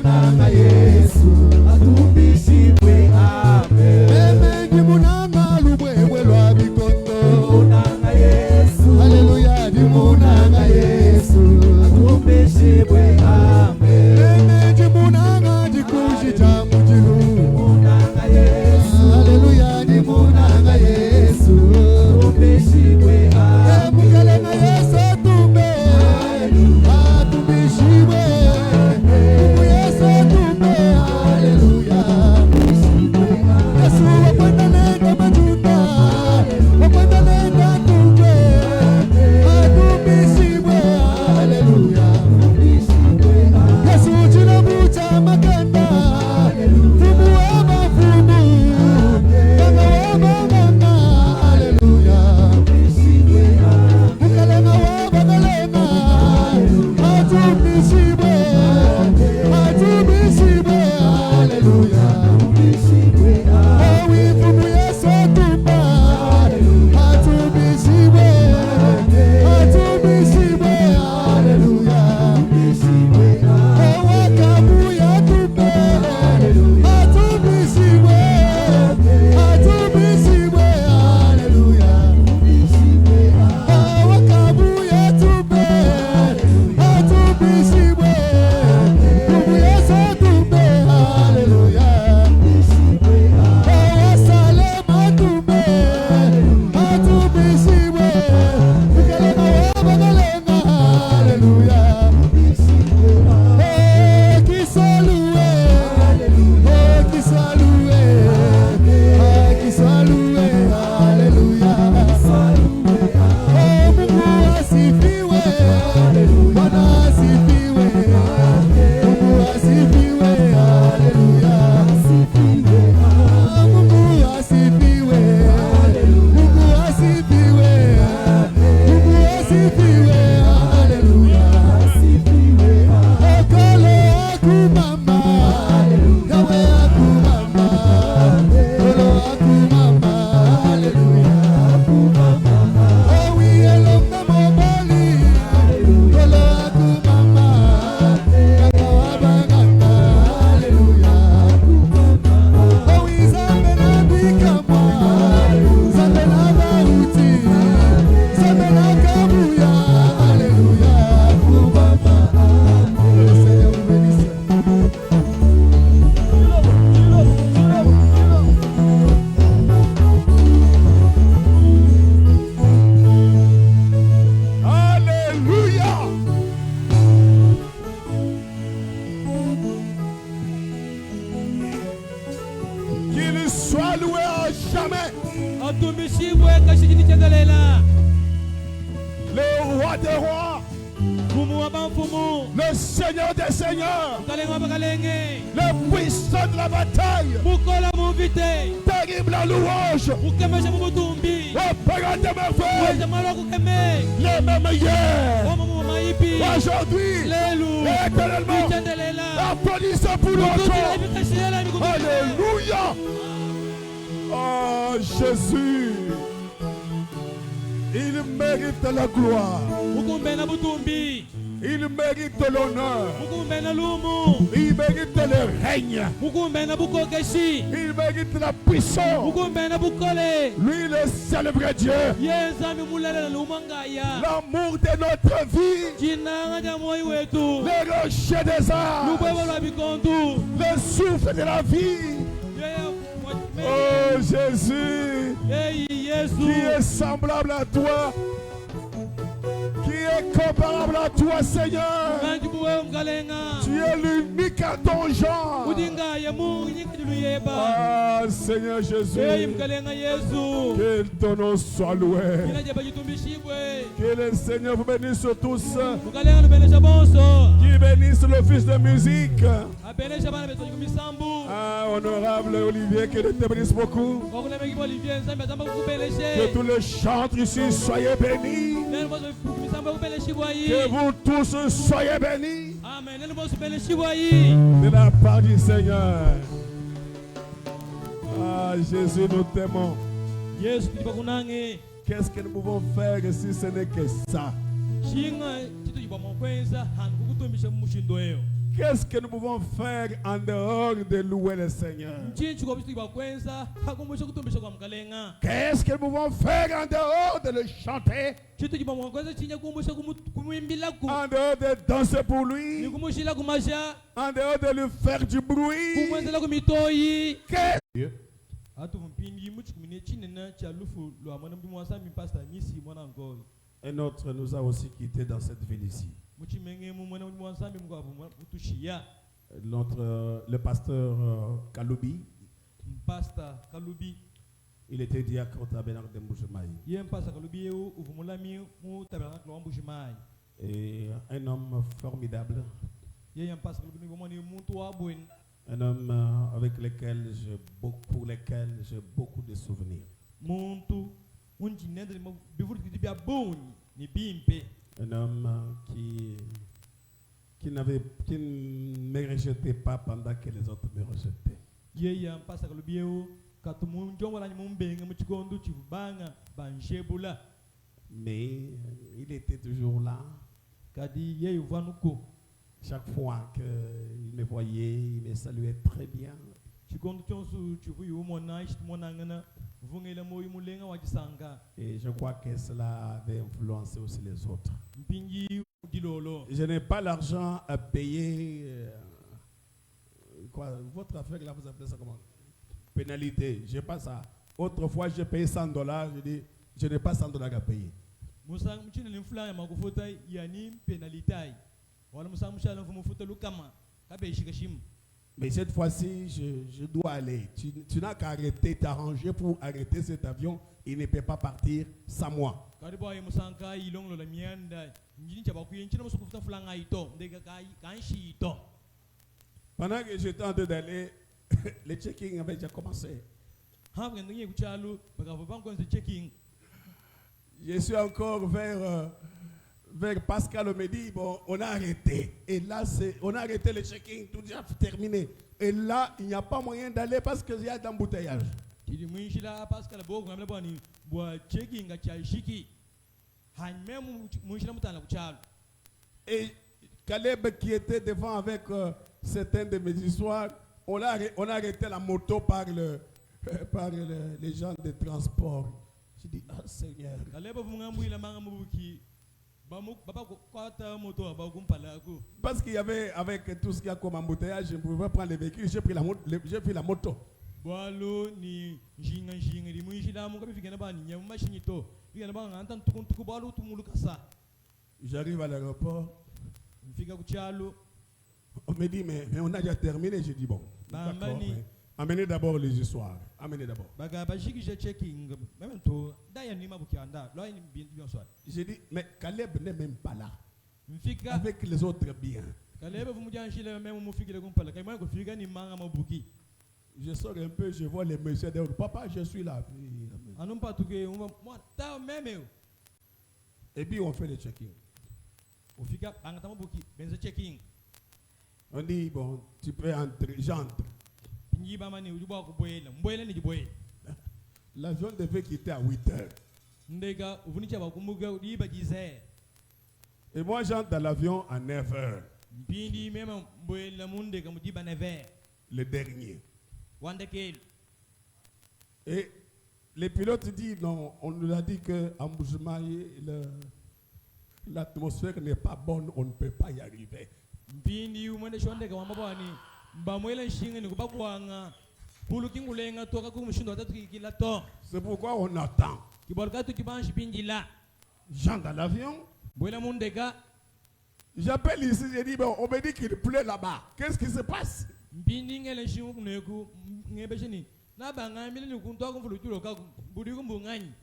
munanga Yesu atumbishibwe amen. Emengi munanga lubwebwe lwa bikondo munanga Yesu haleluya di munanga Yesu atumbishibwe amen. Emengi munanga dikushi cha mujilu munanga Yesu haleluya di munanga Yesu atumbishibwe amen. Mukalenga Yesu tumbe atumbishibwe Yesu tumbe haleluya. Yesu wakwenda nenda matunda wakwenda nenda tumbe atumbishibwe haleluya. Yesu jina bucha makanda fumu wa mafumu kama wa mama haleluya. Mukalenga wa bagalenga atumbishibwe atumbishibwe haleluya. Owi fumu Yesu tumba atumbishibwe atumbishibwe haleluya. Owa kabu ya tumbe atumbishibwe atumbishibwe haleluya. Owa kabu ya tumbe atumbishibwe fumu Yesu tumbe haleluya. Owa salema tumbe atumbishibwe mukalenga wa bagalenga haleluya. Kisalue kisalue kisalue haleluya. Mungu asifiwe Bwana asifiwe Mungu asifiwe haleluya. Mungu asifiwe Mungu asifiwe Mungu asifiwe haleluya. Okole akumama yawe akumama olo akumama haleluya. Owi elonga mobali olo akumama kaka wabanganga haleluya. Owi zambe na bikamwa zambe na bauti zambe na kabuya haleluya. Seigneur vous bénisse. Alléluia. Qu'il soit loué à jamais. atumbishibwe kashikini chendelela Le roi des rois, mfumu wa bamfumu le Seigneur des seigneurs, mukalenga wa bakalenge le puissant de la bataille, mukola muvite terrible en louange, mukemesha mumutumbi le Père des merveilles, weza mwalo kukeme les mêmes hier, wama mu maipi aujourd'hui, lelu et éternellement. ichendelela Applaudissez pour mukutila notre imikashiyela imikumbile Alléluia. Oh Jésus, il mérite la gloire, mukumbe na butumbi il mérite l'honneur, mukumbe na lumu il mérite le règne, mukumbe na bukokeshi il mérite la puissance. mukumbe na bukole Lui le seul vrai Dieu, yenzami mulalela lumangaya l'amour de notre vie, jinanga ja moyi wetu le rocher des arts, lubwebo lwa bikondu le souffle de la vie. Oh Jésus, Hey Yesu qui est semblable à toi, qui est comparable à toi Seigneur. Nanji buwe mkalenga Tu es l'unique à ton genre. udinga ya Mungu nyikadilu yeba Ah Seigneur Hey Jésus, mkalenga Yesu que ton nom soit loué. ina jeba jitumbishibwe Que le Seigneur vous bénisse tous, mkalenga lubelesha bonso qui bénisse le fils de musique. abelesha bana betu kumisambu Ah, honorable Olivier, que Dieu te bénisse beaucoup. wakulemeki Olivier nzambe azamba Que kukubeleshe tous les chantres ici soyez bénis. nenu boso kumisambu kubeleshibwa yi Que vous tous soyez bénis amen nenu boso beleshibwa yi de la part du Seigneur. Ah, Jésus, nous t'aimons. Yesu tulipa kunange Qu'est-ce que nous pouvons faire si ce n'est que ça? shinga chitu jibwa mokwenza hantu kukutumbisha mushindo eyo Qu'est-ce que nous pouvons faire en dehors de louer le Seigneur? Nchinchi kwa bisu bakwenza hakumbusha kutumbisha kwa mkalenga. Qu'est-ce que nous pouvons faire en dehors de le chanter? Chitu kiba mwakwenza chinya kumbusha kumuimbila ku. En dehors de danser pour lui? Nikumushila kumasha. En dehors de lui faire du bruit? Kumwenzela kumitoi. Qu'est-ce Atu mpindi muchi kumine chinena cha lufu lo amana mbi mwasa mi pastor misi mwana ngoi. Un autre nous a aussi quittés dans cette ville ici. Muchi menge mu mwana mbi mwasa mbi mkwabu mutushia. Le pasteur Kaloubi, Pastor Kalubi. il était diacre au tabernacle de Mbujimaï. Ye pastor Kalubi eu uvumulami mu tabernacle wa Mbujimaï. Et un homme formidable, Ye pastor Kalubi ni bomani muntu wa bwen. un homme pour lequel j'ai beaucoup de souvenirs. Muntu unji nendre mo bivuru kidibia boni ni bimpe. Un homme qui ne me rejetait pas pendant que les autres me rejetaient. Ye pastor Kalubi eu katumu njongo la mumbenga mu chikondo chibanga banjebula. Mais il était toujours là. Kadi ye uvanuko. Chaque fois qu'il me voyait, il me saluait très bien. Et je crois que cela avait influencé aussi les autres. Je n'ai pas l'argent à payer. Votre affaire là, vous appelez ça comment? Pénalité. Je n'ai pas ça. Autrefois, j'ai payé $100. Je dis, je n'ai pas $100 à payer. Mais cette fois-ci, je dois aller. Tu n'as qu'à arrêter, t'arranger pour arrêter cet avion. Il ne peut pas partir sans moi. Pendant que j'étais en train d'aller, le checking avait déjà commencé. Je suis encore vers Pascal, on me dit, bon, on a arrêté. Et là, on a arrêté le checking, tout déjà terminé. Et là, il n'y a pas moyen d'aller parce qu'il y a d'embouteillage. Et Caleb qui était devant avec certaines de mes histoires, on a arrêté la moto par les gens de transport. Je dis, ah Seigneur. Parce qu'il y avait, avec tout ce qu'il y a comme embouteillage, je ne pouvais pas prendre les véhicules, j'ai pris la moto. J'arrive à l'aéroport. On me dit, mais on a déjà terminé. Je dis, bon, d'accord, amenez d'abord les histoires. Amenez d'abord. J'ai dit, mais Caleb n'est même pas là. Avec les autres biens. Je sors un peu, je vois les messieurs dehors. Papa, je suis là. Et puis on fait le check-in. On dit, bon, tu peux entrer, j'entre. L'avion devait quitter à 8 heures. Et moi, j'entre dans l'avion à 9 heures. Le dernier. Et les pilotes disent, non, on nous a dit qu'en Mbujimaï, l'atmosphère n'est pas bonne, on ne peut pas y arriver. C'est pourquoi on attend. J'entre dans l'avion. J'appelle ici, je dis, bon, on me dit qu'il pleut là-bas. Qu'est-ce qui se passe? Je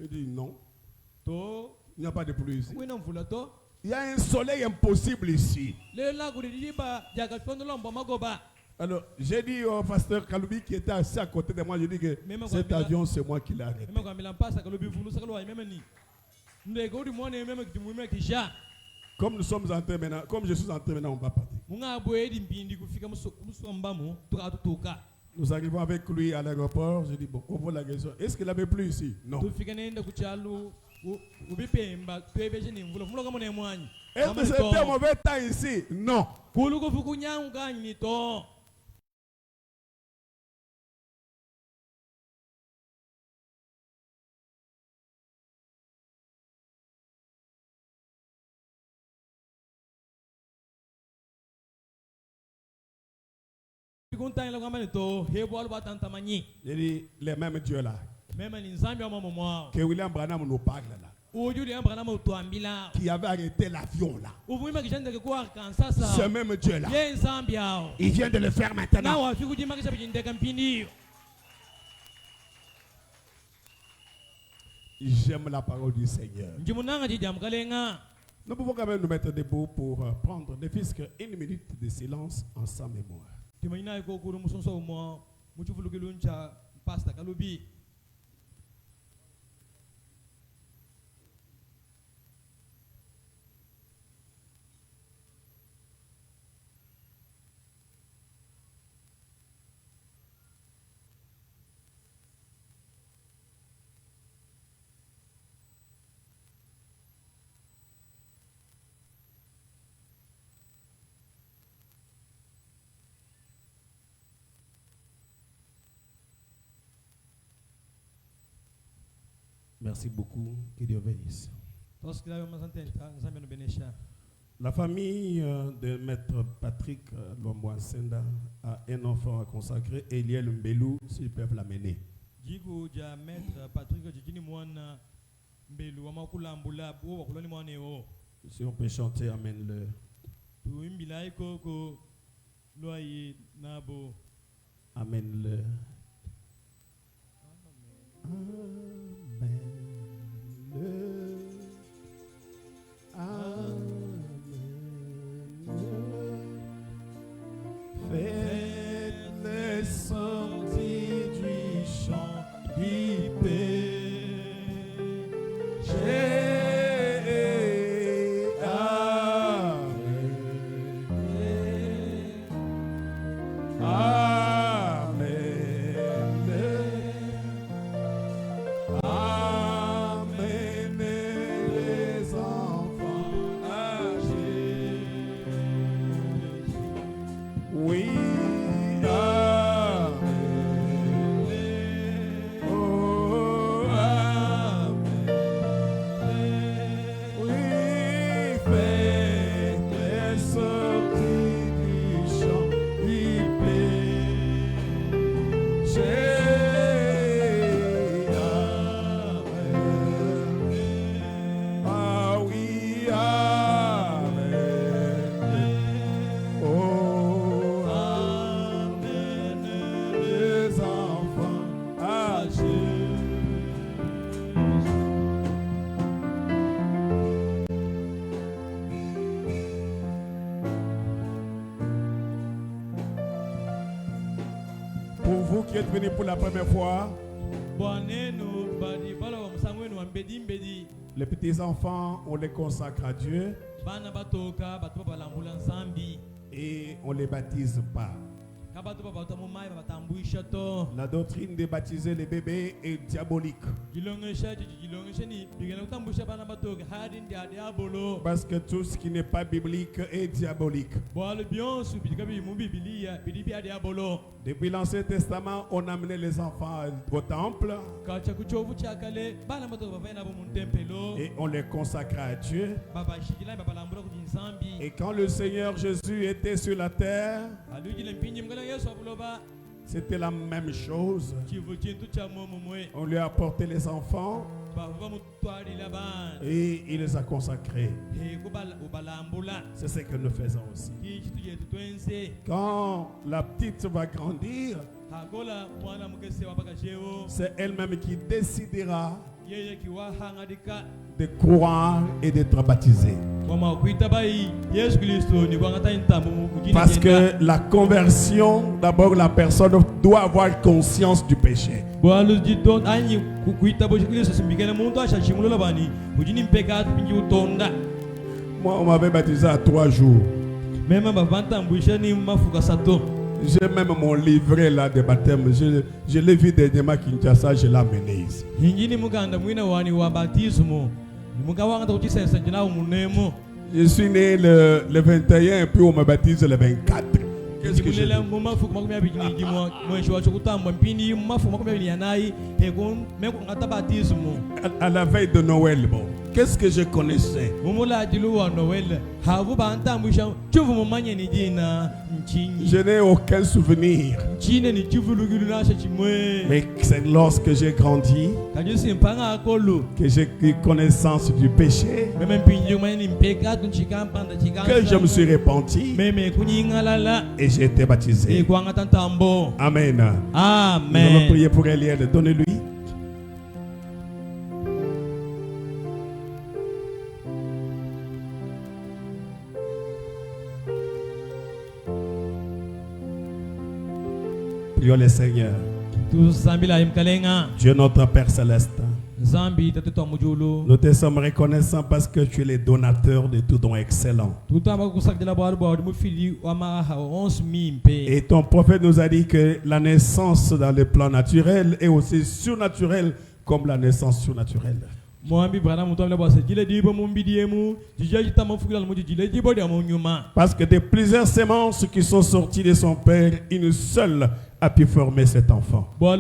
dis non. Il n'y a pas de pluie ici. Il y a un soleil impossible ici. Alors, j'ai dit au pasteur Kaloubi qui était assis à côté de moi, je dis que cet avion, c'est moi qui l'ai arrêté. Comme nous sommes entrés maintenant, comme je suis entré maintenant, on va partir. Nous arrivons avec lui à l'aéroport. Je dis, bon, on voit la question. Est-ce qu'il avait plu ici? Non. ubipemba twebeje nimvula mvulo kama nemwanyi Est-ce que c'était un mauvais temps ici? Non. kuluko fukunyanga ni to kunta ila kama ni to hebo alba tantamanyi Il dit les mêmes dieux là mema ni nzambi wa mama mwao que William Branham nous parle là, ujuli ambra na mtuambila qui avait arrêté l'avion là. uvuma kishanda kwa kansasa Ce même Dieu là, ye nzambi hao il vient de le faire na maintenant. wafiku jimakisha bijindeka mpindi J'aime la parole du Seigneur. njimunanga jijamkalenga Nous pouvons quand même nous mettre debout pour prendre ne fût-ce qu'une minute de silence en sa mémoire. timanyina ko kuru musonso mo muchufulukiluncha pasta kalubi Merci beaucoup. Que Dieu bénisse. tosikila masantenta nzambe no benesha La famille de Maître Patrick Lomboisenda a un enfant à consacrer, Eliel Mbelou, s'ils peuvent l'amener. jigu ja maître Patrick jijini mwana mbelu wa makulambula bo wakulani mwane o Si on peut chanter, amène-le. tuimbila ikoko loyi nabo Amène-le. Faites-les sortir du champ du Oui, amen. Oh, amen. Oui, faites-les sortir du champ du péché. Amen. Ah oui, amen. Oh, amen, les enfants à Jésus. Pour vous qui êtes venus pour la première fois, bwanenu badi bala wa musango wenu wa mbedi mbedi les petits enfants, on les consacre à Dieu bana batoka batu balambula nzambi et on les baptise pas. kabatu babata mu mai batambuisha to La doctrine de baptiser les bébés est diabolique. jilongesha jilongesha ni bigela kutambusha bana batoka hadi ndia diabolo Parce que tout ce qui n'est pas biblique est diabolique. bwale bionsu bidika bi mu bibilia bidibi diabolo Depuis l'Ancien Testament, on amenait les enfants au temple kacha kuchovu chakale bana batoka bavaina bo mu tempelo et on les consacrait à Dieu. baba shikila baba lambula ku nzambi Et quand le Seigneur Jésus était sur la terre, alujile mpinyi mgala yesu abuloba c'était la même chose. chivu chintu cha momo mwe On lui a apporté les enfants bava mutwali la bana et il les a consacrés. he kubala ubalambula C'est ce que nous faisons aussi. kichi tujetu twense Quand la petite va grandir, hakola mwana mukese wapaka cheo c'est elle-même qui décidera yeye kiwahangadika de croire et d'être baptisée. wama kuita bai yesu kristo ni kwangata intamu ujini Parce que la conversion, d'abord la personne doit avoir conscience du péché. bwalu jidon anyi kuita bo kristo simbikene muntu ashachimulola bani ujini mpeka pinji utonda Moi, on m'avait baptisé à 3 jours. mema bavanta mbwisha ni mafuka sato J'ai même mon livret là de baptême. Je l'ai vu dernièrement à Kinshasa, je l'ai amené ici. Je suis né le 21 et puis on me baptise le 24. Qu'est-ce que je dis? À la veille de Noël, bon. Qu'est-ce que je connaissais? Je n'ai aucun souvenir. Mais c'est lorsque j'ai grandi que j'ai eu connaissance du péché, que je me suis repenti et j'ai été baptisé. Amen. Nous allons prier pour Eliel. Donnez-lui. Prions le Seigneur. Dieu notre Père Céleste, nous te sommes reconnaissants parce que tu es le donateur de tout don excellent. Et ton prophète nous a dit que la naissance dans le plan naturel est aussi surnaturelle comme la naissance surnaturelle. Parce que de plusieurs semences qui sont sorties de son père, une seule a pu former cet enfant. Oh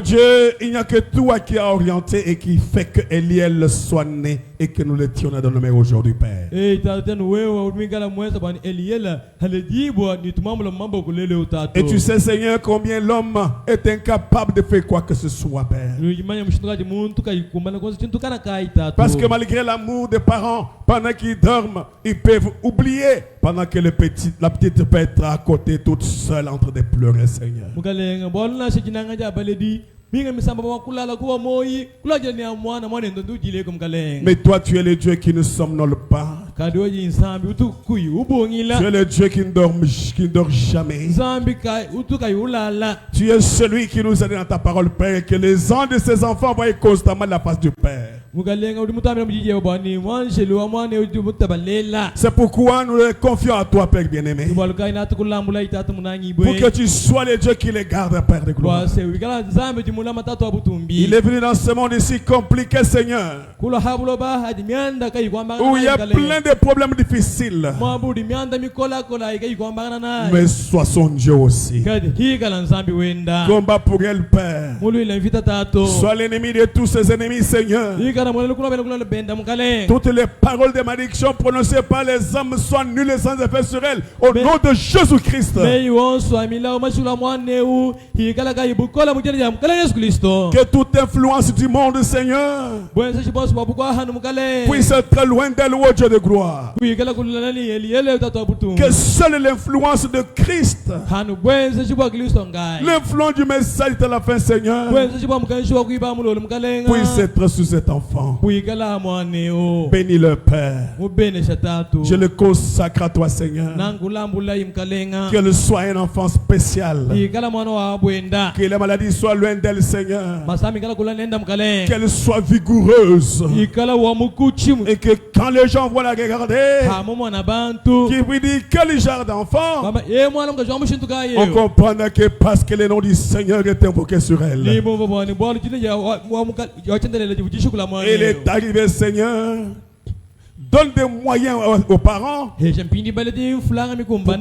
Dieu, il n'y a que toi qui as orienté et qui fait que Eliel soit né et que nous le tirons dans nos mains aujourd'hui, Père. Et tu sais, Seigneur, combien l'homme est incapable de faire quoi que ce soit, Père. Parce que malgré l'amour des parents, pendant qu'ils dorment, ils peuvent oublier. Pendant que la petite peut être à côté toute seule en train de pleurer, Seigneur. Mais toi, tu es le Dieu qui ne somnole pas. Tu es le Dieu qui ne dort jamais. Tu es celui qui nous a dit dans ta parole, Père, que les uns de ses enfants voient constamment la face du Père. C'est pourquoi nous les confions à toi, Père bien-aimé. Pour que tu sois le Dieu qui les garde, Père de gloire. Il est venu dans ce monde ici compliqué, Seigneur, où il y a plein de problèmes difficiles. Mais sois son Dieu aussi. Combat pour elle, Père. Sois l'ennemi de tous ses ennemis, Seigneur. Toutes les paroles de malédiction prononcées par les hommes soient nulles sans effet sur elle. Au nom de Jésus-Christ. Que toute influence du monde, Seigneur, puisse être loin d'elle, ô Dieu de gloire. Que seule l'influence de Christ, l'influence du message de la fin, Seigneur, puisse être sur cet enfant. Bénis le Père. Je le consacre à toi, Seigneur. Qu'elle soit un enfant spécial. Que la maladie soit loin d'elle, Seigneur. Qu'elle soit vigoureuse. Et que quand les gens vont la regarder, qui lui dit quel genre d'enfant, on comprend que parce que le nom du Seigneur est invoqué sur elle. Il est arrivé, Seigneur. Donne des moyens aux parents pour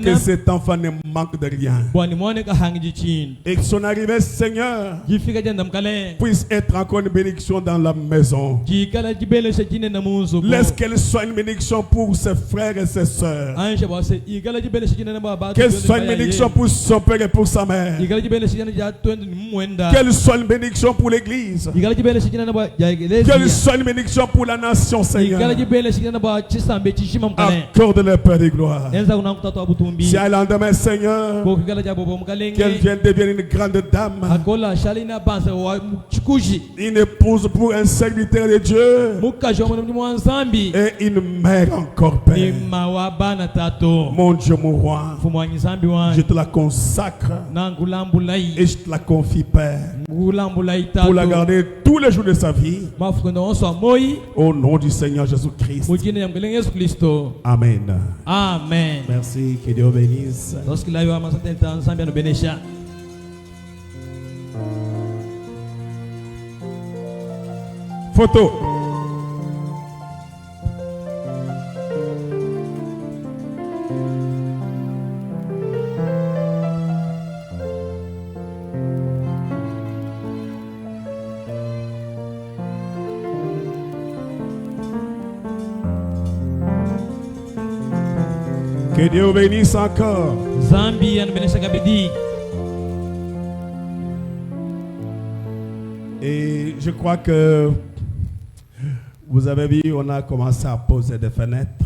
que cet enfant ne manque de rien. Et que son arrivée, Seigneur, puisse être encore une bénédiction dans la maison. Laisse qu'elle soit une bénédiction pour ses frères et ses sœurs. Qu'elle soit une bénédiction pour son père et pour sa mère. Qu'elle soit une bénédiction pour l'église. Qu'elle soit une bénédiction pour la nation, Seigneur. Accorde le Père de gloire. Si à l'endemain, Seigneur, qu'elle vienne devenir une grande dame, une épouse pour un serviteur de Dieu et une mère encore, Père. Mon Dieu, mon roi, je te la consacre et je te la confie, Père, pour la garder tout tous les jours de sa vie, mafukundo onso moi au nom du Seigneur Jésus-Christ. mujina ya mkelenge Yesu Kristo. Amen. Amen. Merci, que Dieu bénisse. Lorsque la yo amasatenta nsambi anobenesha. Photo. Que Dieu bénisse encore. Zambi anobenesha kabidi. Et je crois que vous avez vu, on a commencé à poser des fenêtres.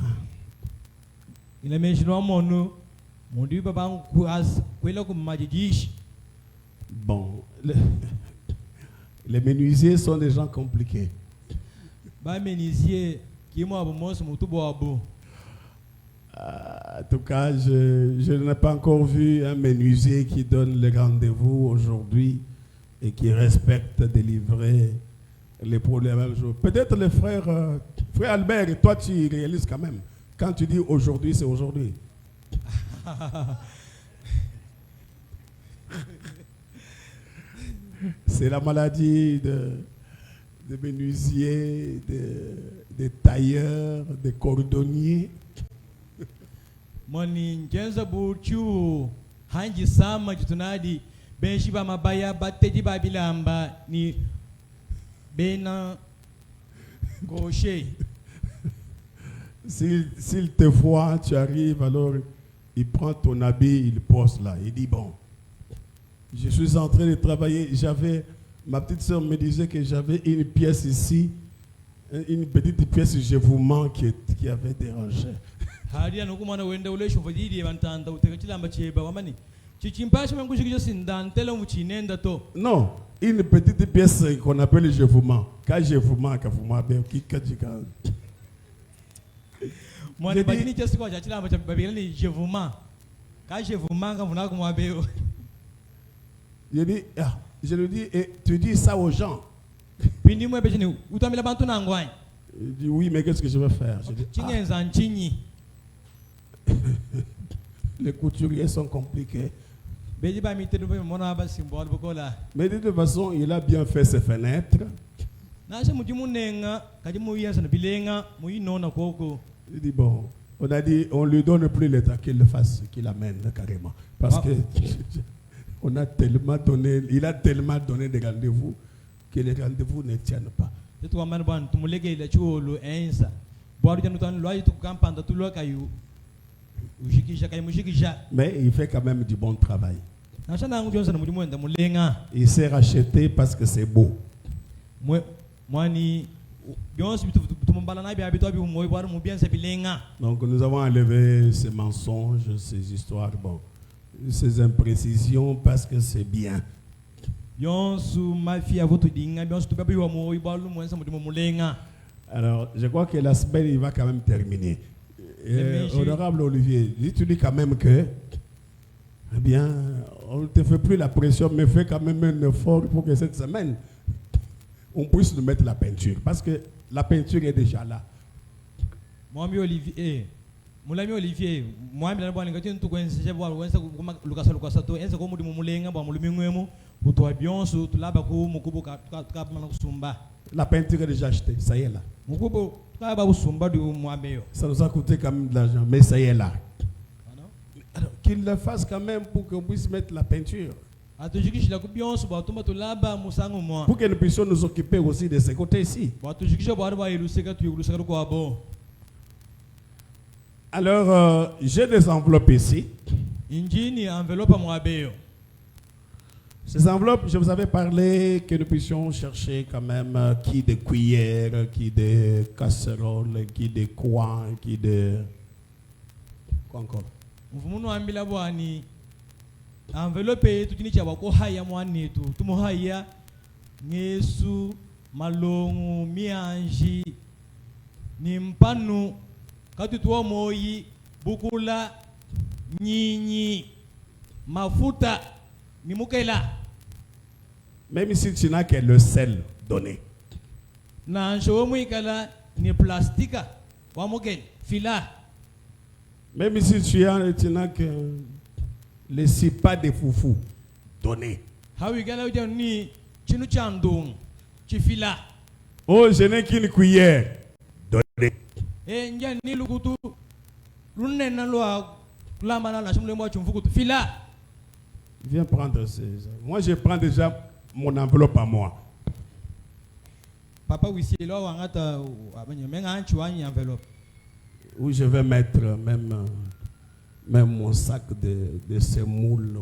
Il a mentionné mon dieu papa kuas kwela kumajijish. Bon, les menuisiers sont des gens compliqués. Ba menisier qui mo abo mos mutubo abo. En tout cas, je n'ai pas encore vu un menuisier qui donne le rendez-vous aujourd'hui et qui respecte de livrer les problèmes le même jour. Peut-être le frère Albert, et toi tu réalises quand même. Quand tu dis aujourd'hui, c'est aujourd'hui. C'est la maladie des menuisiers, des tailleurs, des cordonniers. Moni njenza buchu hanji sama jitunadi benshi ba mabaya bateji ba bilamba ni bena gaucher. S'il te voit, tu arrives, alors il prend ton habit, il pose là. Il dit, bon, je suis en train de travailler. Ma petite soeur me disait que j'avais une pièce ici, une petite pièce, je vous manque, qui avait dérangé. Non, une petite pièce qu'on appelle je vous manque. Quand je vous manque, vous m'avez qui je lui dis, et tu dis ça aux gens. Il dit, oui, mais qu'est-ce que je vais faire? Je dis, les couturiers sont compliqués. Mais de toute façon, il a bien fait ses fenêtres. Il dit, bon, on a dit, on lui donne plus le temps qu'il le fasse, qu'il l'amène carrément. Parce que il a tellement donné des rendez-vous que les rendez-vous ne tiennent pas. Mais il fait quand même du bon travail. Il s'est racheté parce que c'est beau. Donc nous avons enlevé ces mensonges, ces histoires, bon, ces imprécisions parce que c'est bien. Alors, je crois que la semaine, il va quand même terminer. Honorable Olivier, tu dis quand même que, eh bien, on ne te fait plus la pression, mais fais quand même un effort pour que cette semaine, on puisse nous mettre la peinture. Parce que la peinture est déjà là. Moi, Olivier, moi, la peinture est déjà achetée, ça y est là. Ça nous a coûté quand même de l'argent, mais ça y est là. Alors, qu'il le fasse quand même pour qu'on puisse mettre la peinture. Pour que nous puissions nous occuper aussi de ce côté ici. Alors, j'ai des enveloppes ici. Ces enveloppes, je vous avais parlé que nous puissions chercher quand même qui de cuillères, qui de casseroles, qui de coins, qui de... Quoi encore? Enveloppe tutini cha wako haya mwane tu tumuhaya ngesu malongu mianji ni mpanu katutuwa moyi bukula nyinyi mafuta ni mukela. Même si tu n'as que le sel, donnez. Na nsho muikala ni plastika wa mogel fila. Même si tu as que laissez pas de foufou, donnez. Hawigala uja ni chinu chandung chifila. Oh, je n'ai qu'une cuillère, donnez. Nja ni lugutu lunne na loa lamba na shumle mo chumfukutu fila. Viens prendre ces. Moi, je prends déjà mon enveloppe à moi. Papa wisi lo wangata menga anchu ani enveloppe. Où je vais mettre même mon sac de semoule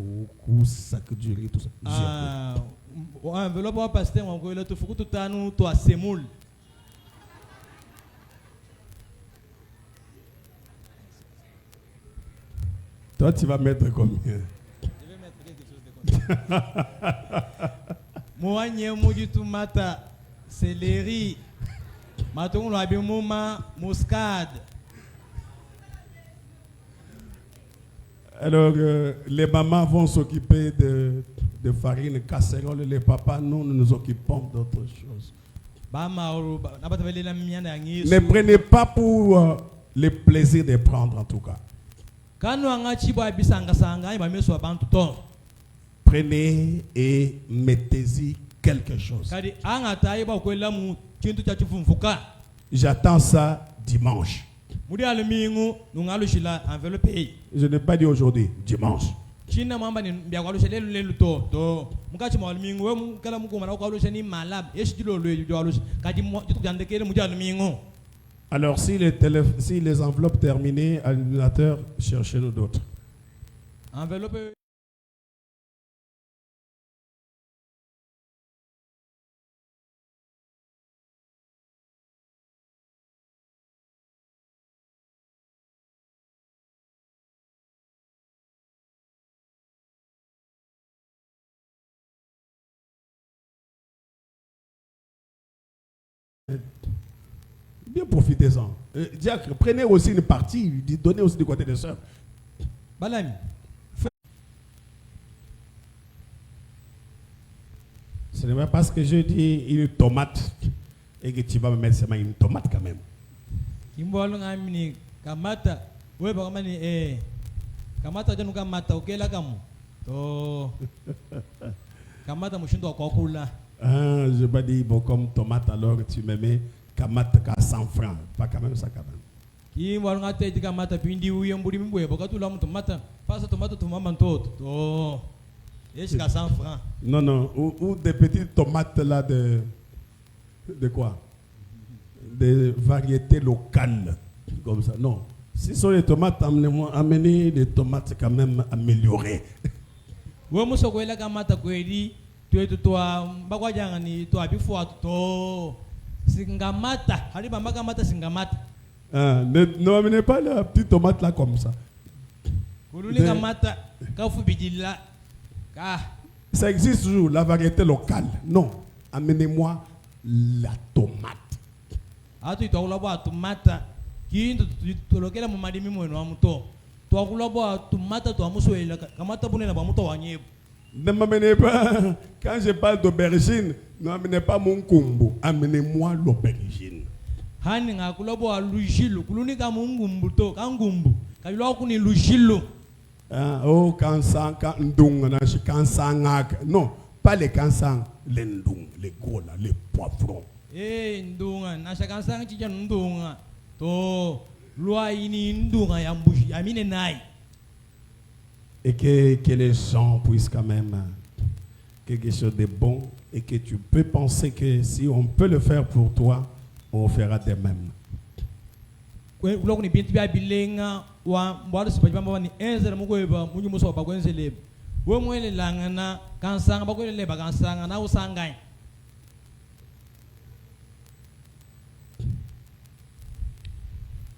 ou sac de riz, tout ça. Ah, enveloppe wa pasteur on ko le to fukutu tanu to semoule. Toi, tu vas mettre combien? Je vais mettre quelque chose de comme moi nye mujitu mata céleri matungu lo abimuma muscade. Alors, les mamans vont s'occuper de farine, casserole. Les papas, nous nous occupons d'autres choses. Ne prenez pas pour le plaisir de prendre, en tout cas. Prenez et mettez-y quelque chose. J'attends ça dimanche. Je n'ai pas dit aujourd'hui, dimanche. Alors, si les enveloppes terminées à l'ordinateur, cherchez-nous d'autres. Bien profitez-en. Diacre, prenez aussi une partie, donnez aussi du côté des sœurs. Ce n'est pas parce que je dis une tomate et que tu vas me mettre seulement une tomate quand même. Ah, je vais dire, bon, comme tomate, alors tu me mets kamata à 100 francs. Pas quand même ça, quand même. Non, non, ou des petites tomates là de quoi? Des variétés locales, comme ça. Non, si ce sont les tomates, amenez des tomates quand même améliorées. Ne amenez pas la petite tomate là comme ça. Ça existe toujours, la variété locale. Non, amenez-moi la tomate. Ne m'amenez pas, quand je parle d'aubergine, ne m'amenez pas mon combo, amenez-moi l'aubergine. Oh, non, pas les kansang, les ndung, les gros là, les poivrons. Et que les gens puissent quand même quelque chose de bon et que tu peux penser que si on peut le faire pour toi, on fera de même.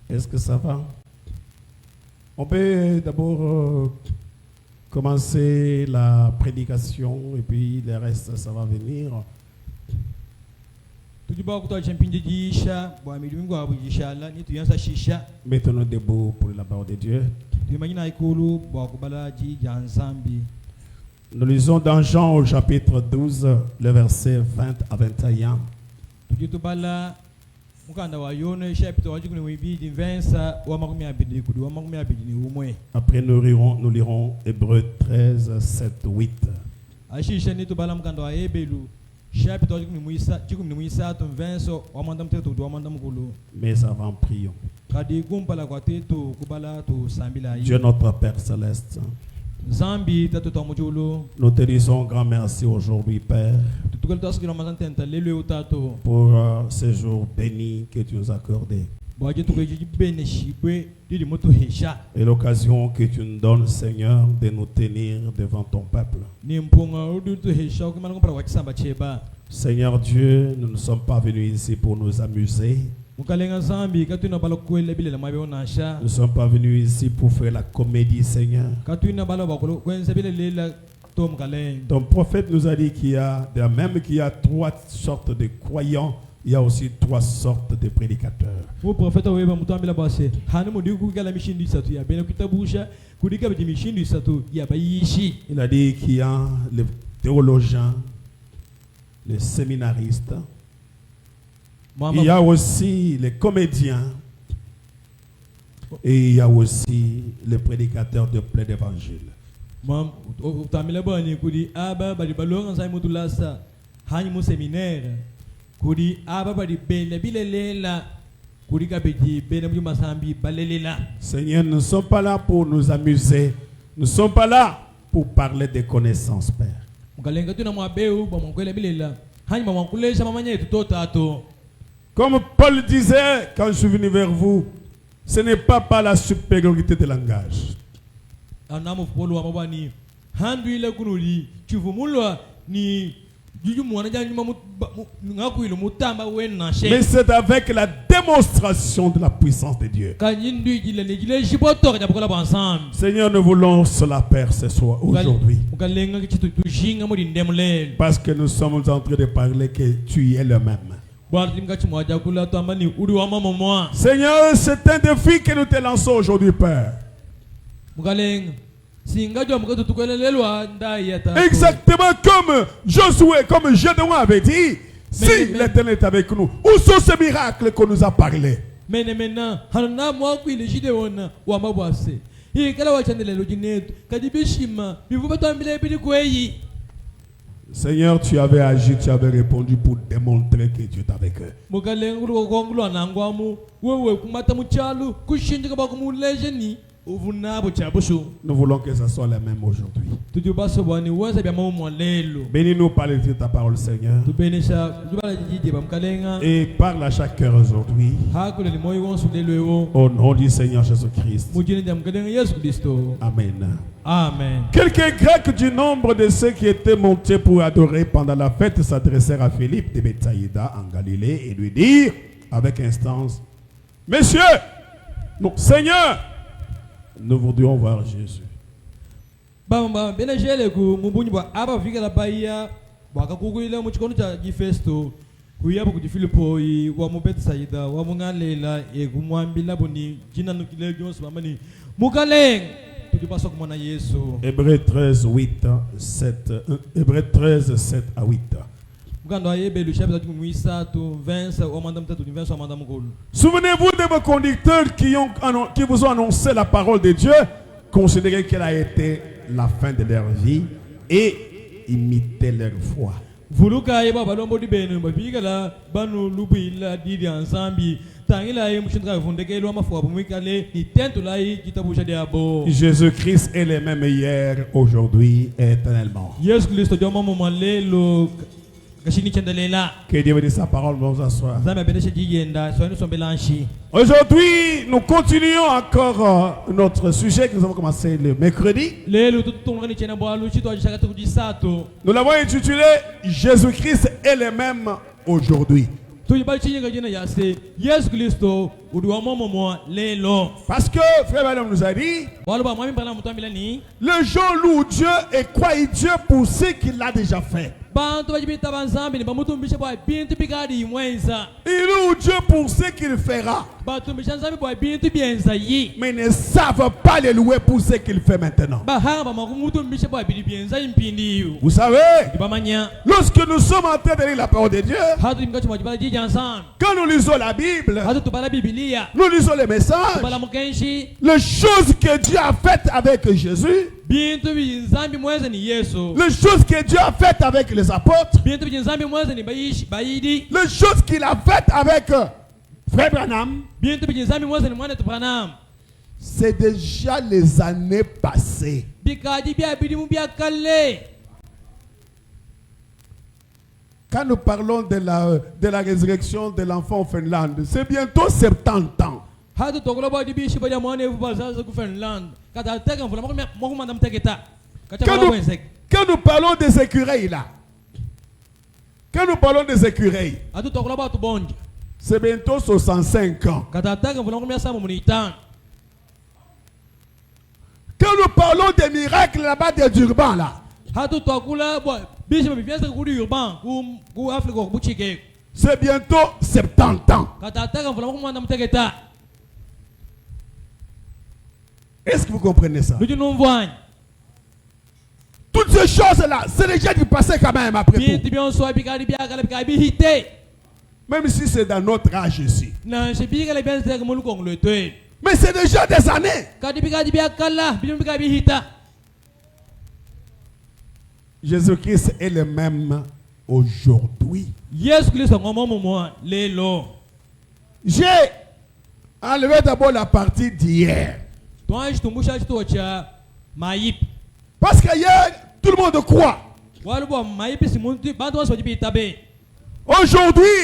Est-ce que ça va? On peut d'abord commencer la prédication et puis le reste, ça va venir. Mettons-nous debout pour la parole de Dieu. Nous lisons dans Jean au chapitre 12, le verset 20 à 21. tujitubala mukanda wa yona chapitre wa 20 wa makumi abiri kudi wa makumi abiri ni umwe. Après nous lirons Hébreux 13, 7, 8. Ashisha ni tubala mukanda wa Hebelu chapitre wa 20 wa mandam tetu wa mandam kulu. Mais avant, prions. Kadi kumpala kwa tetu kubala tu sambila yi. Dieu notre Père Céleste, Zambi tatu tamujulu. nous te disons grand merci aujourd'hui, Père, Tutukal tas kilo mazantenta lele utato. pour ces jours bénis que tu nous as accordés Bwaje tukeji bene shibwe didi moto hesha. et l'occasion que tu nous donnes, Seigneur, de nous tenir devant ton peuple. Ni mpunga udu tu hesha kumana kumpala kwa kisamba cheba. Seigneur Dieu, nous ne sommes pas venus ici pour nous amuser. Mukalenga zambi katuna balo kwele bile la mabe onasha. Nous ne sommes pas venus ici pour faire la comédie, Seigneur. Katuna balo bakolo kwenza bile lela tom kaleng. Ton prophète nous a dit qu'il y a, même qu'il y a 3 sortes de croyants, il y a aussi 3 sortes de prédicateurs. Mu profeta weba mutambila base. Hanu mudiku kala mishindi satu ya bena kitabusha kudika bidi mishindi satu ya bayishi. Il a dit qu'il y a les théologiens, les séminaristes, il y a aussi les comédiens et il y a aussi les prédicateurs de plein d'évangile. Mam utamila bani kudi aba badi balonga sai mutulasa hani mu séminaire kudi aba badi bele bile lela kudi kabedi bene mu masambi balelela. Seigneur, nous ne sommes pas là pour nous amuser. Nous ne sommes pas là pour parler des connaissances, Père. Mukalenga tuna mwabeu ba mwakwele bilela hani ba mwakulesha mamanya yetu totato. Comme Paul disait quand je suis venu vers vous, ce n'est pas par la supériorité de langage. Anamu polo wa mabani handu ile kunuli chivumulwa ni juju mwana jani mamu ngaku ile mutamba wena she. Mais c'est avec la démonstration de la puissance de Dieu. Kanyindu ile le jiboto ka japokola ensemble. Seigneur, nous voulons cela, Père, ce soir, aujourd'hui. Mukalenga kitu tujinga muri ndemle. Parce que nous sommes en train de parler que tu es le même. Seigneur, c'est un défi que nous te lançons aujourd'hui, Père. Exactement comme Josué, comme Gédéon avait dit, si l'Éternel est avec nous, où sont ces miracles qu'on nous a parlé? Seigneur, tu avais agi, tu avais répondu pour démontrer que tu es avec eux. Nous voulons que ce soit la même aujourd'hui. Bénis-nous par de ta parole, Seigneur. Et parle à chaque cœur aujourd'hui. Au nom du Seigneur Jésus-Christ. Amen. Amen. Quelques Grecs du nombre de ceux qui étaient montés pour adorer pendant la fête s'adressèrent à Philippe de Bethsaïda en Galilée et lui dirent avec instance: Messieurs, non, Seigneur, nous voudrions voir Jésus. Hébreux 13, 8, 7, Hébreux 13, 7 à 8. Souvenez-vous de vos conducteurs qui vous ont annoncé la parole de Dieu. Considérez qu'elle a été la fin de leur vie et imitez leur foi. Jésus-Christ est le même hier, aujourd'hui et éternellement. Que Dieu bénisse sa parole, nous nous asseoir. Aujourd'hui, nous continuons encore notre sujet que nous avons commencé le mercredi. Nous l'avons intitulé Jésus-Christ est le même aujourd'hui. Parce que Frère Branham nous a dit, le jour où Dieu est quoi Dieu pour ce qu'il a déjà fait. Il loue Dieu pour ce qu'il fera. Mais ils ne savent pas les louer pour ce qu'il fait maintenant. Vous savez, lorsque nous sommes en train de lire la parole de Dieu, quand nous lisons la Bible, nous lisons les messages, les choses que Dieu a faites avec Jésus, les choses que Dieu a faites avec les apôtres, les choses qu'il a faites avec Frère Branham, c'est déjà les années passées. Quand nous parlons de la résurrection de l'enfant au Finlande, c'est bientôt 70 ans. Quand nous parlons des écureuils là, c'est bientôt 65 ans. Quand nous parlons des miracles là-bas de Durban là, c'est bientôt 70 ans. Est-ce que vous comprenez ça? Toutes ces choses-là, c'est déjà du passé quand même après tout. Même si c'est dans notre âge ici. Mais c'est déjà des années. Jésus-Christ est le même aujourd'hui. J'ai enlevé d'abord la partie d'hier. Parce qu'hier, tout le monde croit. Aujourd'hui,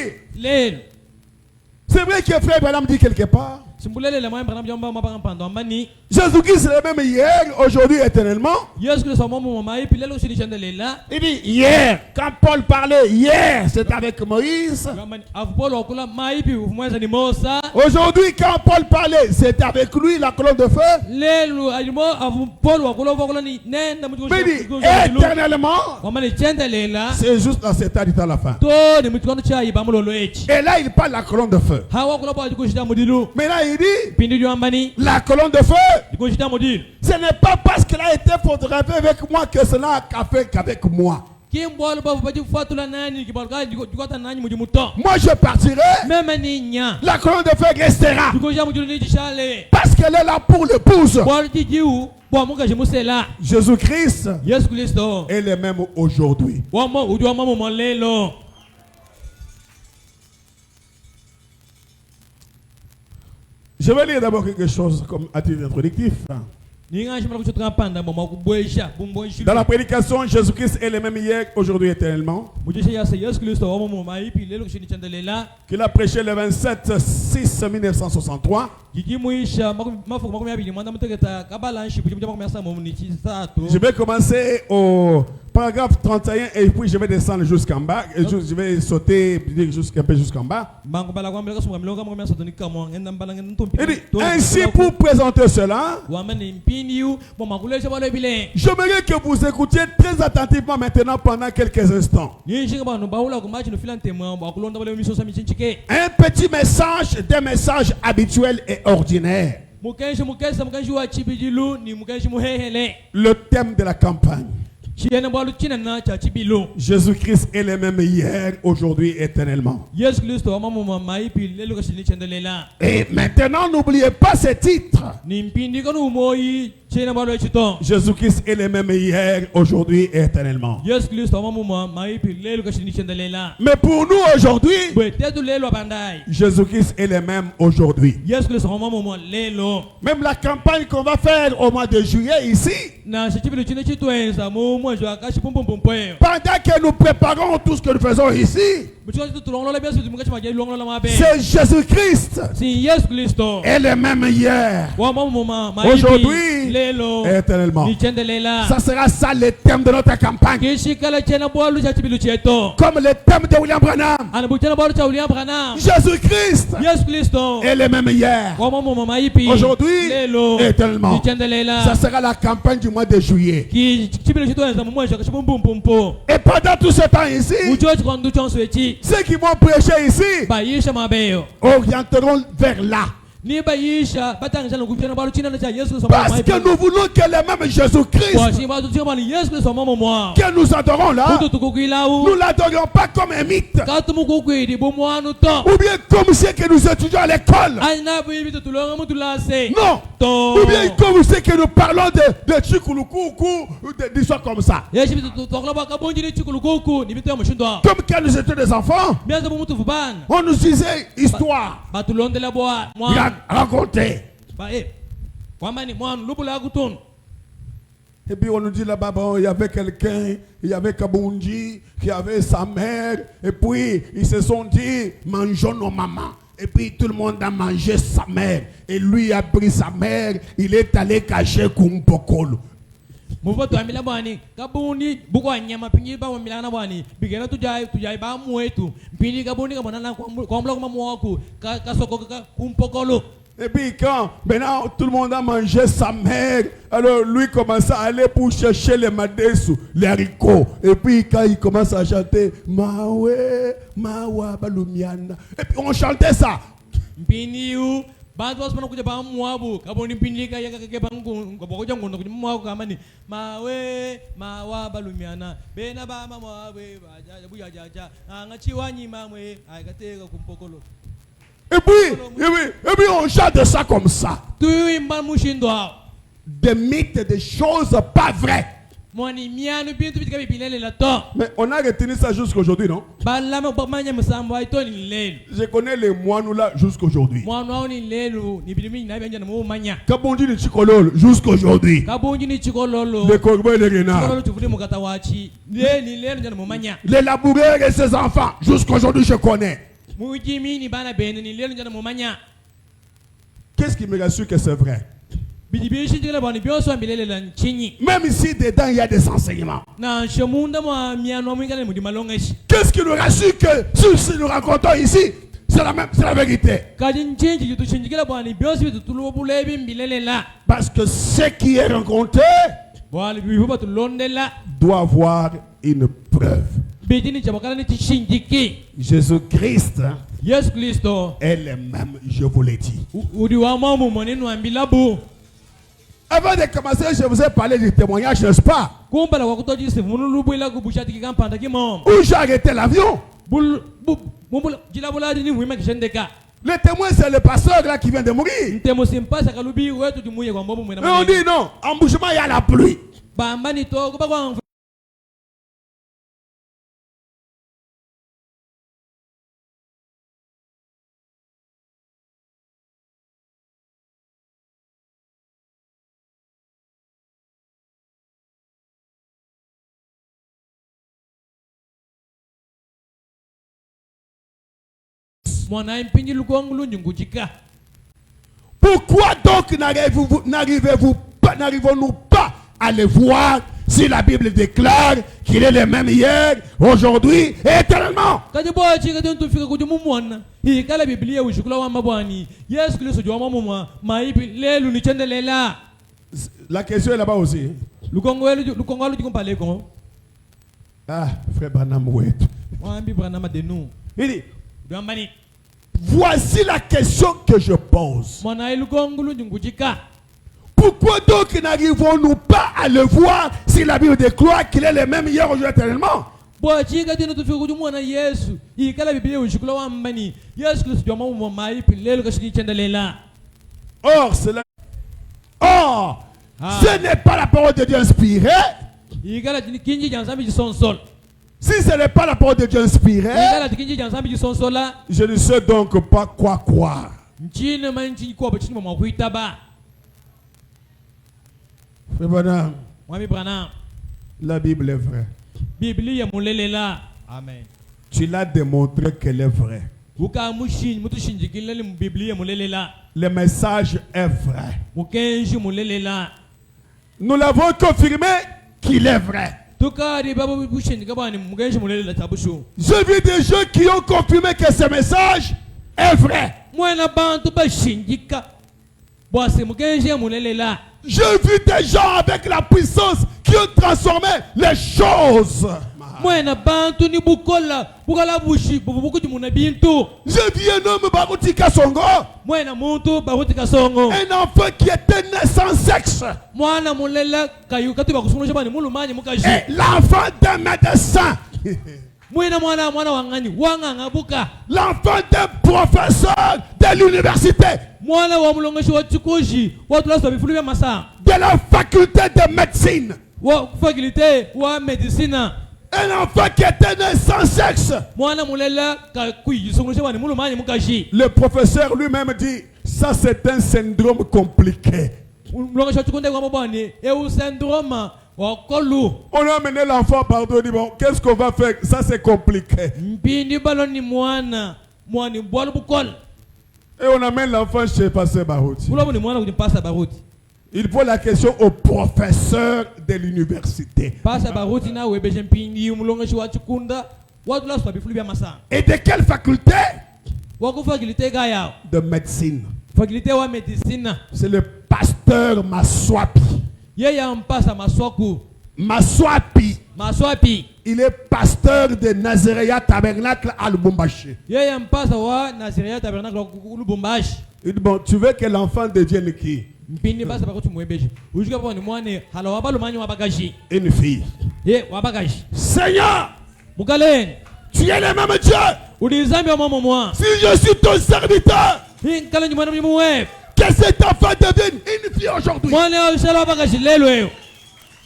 c'est vrai que Frère Branham dit quelque part, Jésus-Christ est le même hier, aujourd'hui, éternellement. Il dit hier, quand Paul parlait, hier, c'est avec Moïse. Aujourd'hui, quand Paul parlait, c'est avec lui, la colonne de feu. Mais il dit, éternellement, c'est juste dans cet état à la fin. Et là, il parle de la colonne de feu. Mais là, il dit, la colonne de feu, ce n'est pas parce qu'elle a été photographiée avec moi que cela a fait qu'avec moi. Moi je partirai, la colonne de feu restera, parce qu'elle est là pour l'épouse. Jésus-Christ est le même aujourd'hui. Je vais lire d'abord quelque chose comme à titre introductif. Dans la prédication, Jésus-Christ est le même hier, aujourd'hui, éternellement. Qu'il a prêché le 27/6/1963. Je vais commencer au paragraphe 31 et puis je vais descendre jusqu'en bas. Et je vais sauter un peu jusqu'en bas. Il dit, ainsi pour présenter cela, j'aimerais que vous écoutiez très attentivement maintenant pendant quelques instants. Un petit message, des messages habituels et ordinaires. Le thème de la campagne. Jésus-Christ est le même hier, aujourd'hui, éternellement. Et maintenant, n'oubliez pas ce titre. Jésus-Christ est le même hier, aujourd'hui, éternellement. Mais pour nous aujourd'hui, Jésus-Christ est le même aujourd'hui. Même la campagne qu'on va faire au mois de juillet ici, pendant que nous préparons tout ce que nous faisons ici, c'est Jésus-Christ est le même hier, aujourd'hui, éternellement. Ça sera ça le thème de notre campagne. Comme le thème de William Branham. Jésus-Christ est le même hier, aujourd'hui, éternellement. Ça sera la campagne du mois de juillet. Et pendant tout ce temps ici, ici ceux qui vont prêcher ici bayisha mabeyo orienteront vers là. ni bayisha batangisha lokupyana balo china na cha Yesu so Parce que nous voulons que le même Jésus-Christ que nous adorons là, nous l'adorions pas comme un mythe. Ou bien comme ce que nous étudions à l'école. Non. Ou bien comme ce que nous parlons de Chikulukuku ou d'histoires comme ça. Comme quand nous étions des enfants, on nous disait histoire. Raconter. Et puis on nous dit là-bas, bon, il y avait quelqu'un, il y avait Kaboundji, qui avait sa mère, et puis ils se sont dit, mangeons nos mamans. Et puis tout le monde a mangé sa mère. Et lui a pris sa mère, il est allé cacher Kumpokolo. Muvoto amila bwani kabundi bukwa nyama pinyi ba milana bwani bigena tujai ba muetu pini kabundi kabona kwa mlo kwa mwaku kasoko kumpokolo. Et puis quand maintenant tout le monde a mangé sa mère, alors lui commence à aller pour chercher les madessu, les haricots. Et puis quand il commence à chanter Mawe, Mawa Balumiana. Et puis on chantait ça. Piniu bantu wasipana kuja ba mwabu kabundi pini ka yakake bangu ngobokoja ngondo kuja mwaku kamani mawe mawa balumiana bena ba mwawe baja buya jaja ngachiwa nyima mwe aikateka kumpokolo. Et puis on chante ça comme ça. Des mythes, des choses pas vraies. Mais on a retenu ça jusqu'aujourd'hui, non? Je connais les moines là jusqu'aujourd'hui. Kabondi ni Chikolol jusqu'aujourd'hui. Les corbeaux et les renards. Les laboureurs et ses enfants jusqu'aujourd'hui je connais. Qu'est-ce qui me rassure que c'est vrai? Même ici dedans il y a des enseignements. Qu'est-ce qui nous rassure que si nous racontons ici, c'est la vérité? Parce que ce qui est raconté doit avoir une preuve. Jésus-Christ est le même, je vous l'ai dit. Avant de commencer, je vous ai parlé du témoignage, n'est-ce pas? Où j'ai arrêté l'avion. Le témoin, c'est le pasteur là qui vient de mourir. Et on dit non, embouchement, il y a la pluie. Pourquoi donc n'arrivons-nous pas à le voir si la Bible déclare qu'il est le même hier, aujourd'hui et éternellement? La question est là-bas aussi. Ah, frère Branham, il dit, voici la question que je pose. Pourquoi donc n'arrivons-nous pas à le voir si la Bible déclare qu'il est le même hier, aujourd'hui, éternellement? Ce n'est pas la parole de Dieu inspirée. Si ce n'est pas la parole de Dieu inspirée, je ne sais donc pas quoi croire. Frère Branham, la Bible est vraie. Amen. Tu l'as démontré qu'elle est vraie. Le message est vrai. Nous l'avons confirmé qu'il est vrai. J'ai vu des gens qui ont confirmé que ce message est vrai. J'ai vu des gens avec la puissance qui ont transformé les choses. Mwena bantu ni bukola bushi bubukuti muna bintu. Je vis un homme Baruti Kasongo. Mwena muntu Baruti Kasongo. Un enfant qui était né sans sexe. Mwana mulela kayu kati bakusungula shabani mulumani mukaji. Et l'enfant d'un médecin. Mwena mwana wangani wanganga buka. L'enfant d'un professeur de l'université. Mwana wa mulongoshi wa chikuji watu la sabi fulubya masa. De la faculté de médecine. Wa faculté wa médecine. Un enfant qui était né sans sexe. Le professeur lui-même dit, ça c'est un syndrome compliqué. On a amené l'enfant pardon, dit bon, qu'est-ce qu'on va faire? Ça c'est compliqué. Et on amène l'enfant chez Pasteur Barouti. Il pose la question au professeur de l'université. Et de quelle faculté? De médecine. C'est le pasteur Maswapi. Maswapi. Il est pasteur de Nazaréa Tabernacle à Lubumbashi. Il dit bon, tu veux que l'enfant devienne qui? Une fille. Seigneur, tu es le même Dieu. Si je suis ton serviteur, que cet enfant devienne une fille aujourd'hui.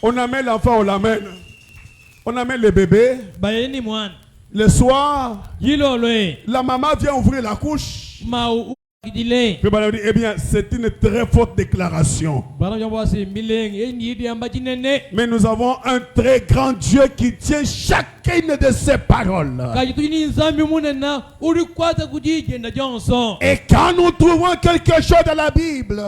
On amène l'enfant, on l'amène. On amène le bébé. Le soir, la maman vient ouvrir la couche. Eh bien, c'est une très forte déclaration. Mais nous avons un très grand Dieu qui tient chacune de ses paroles. Et quand nous trouvons quelque chose dans la Bible,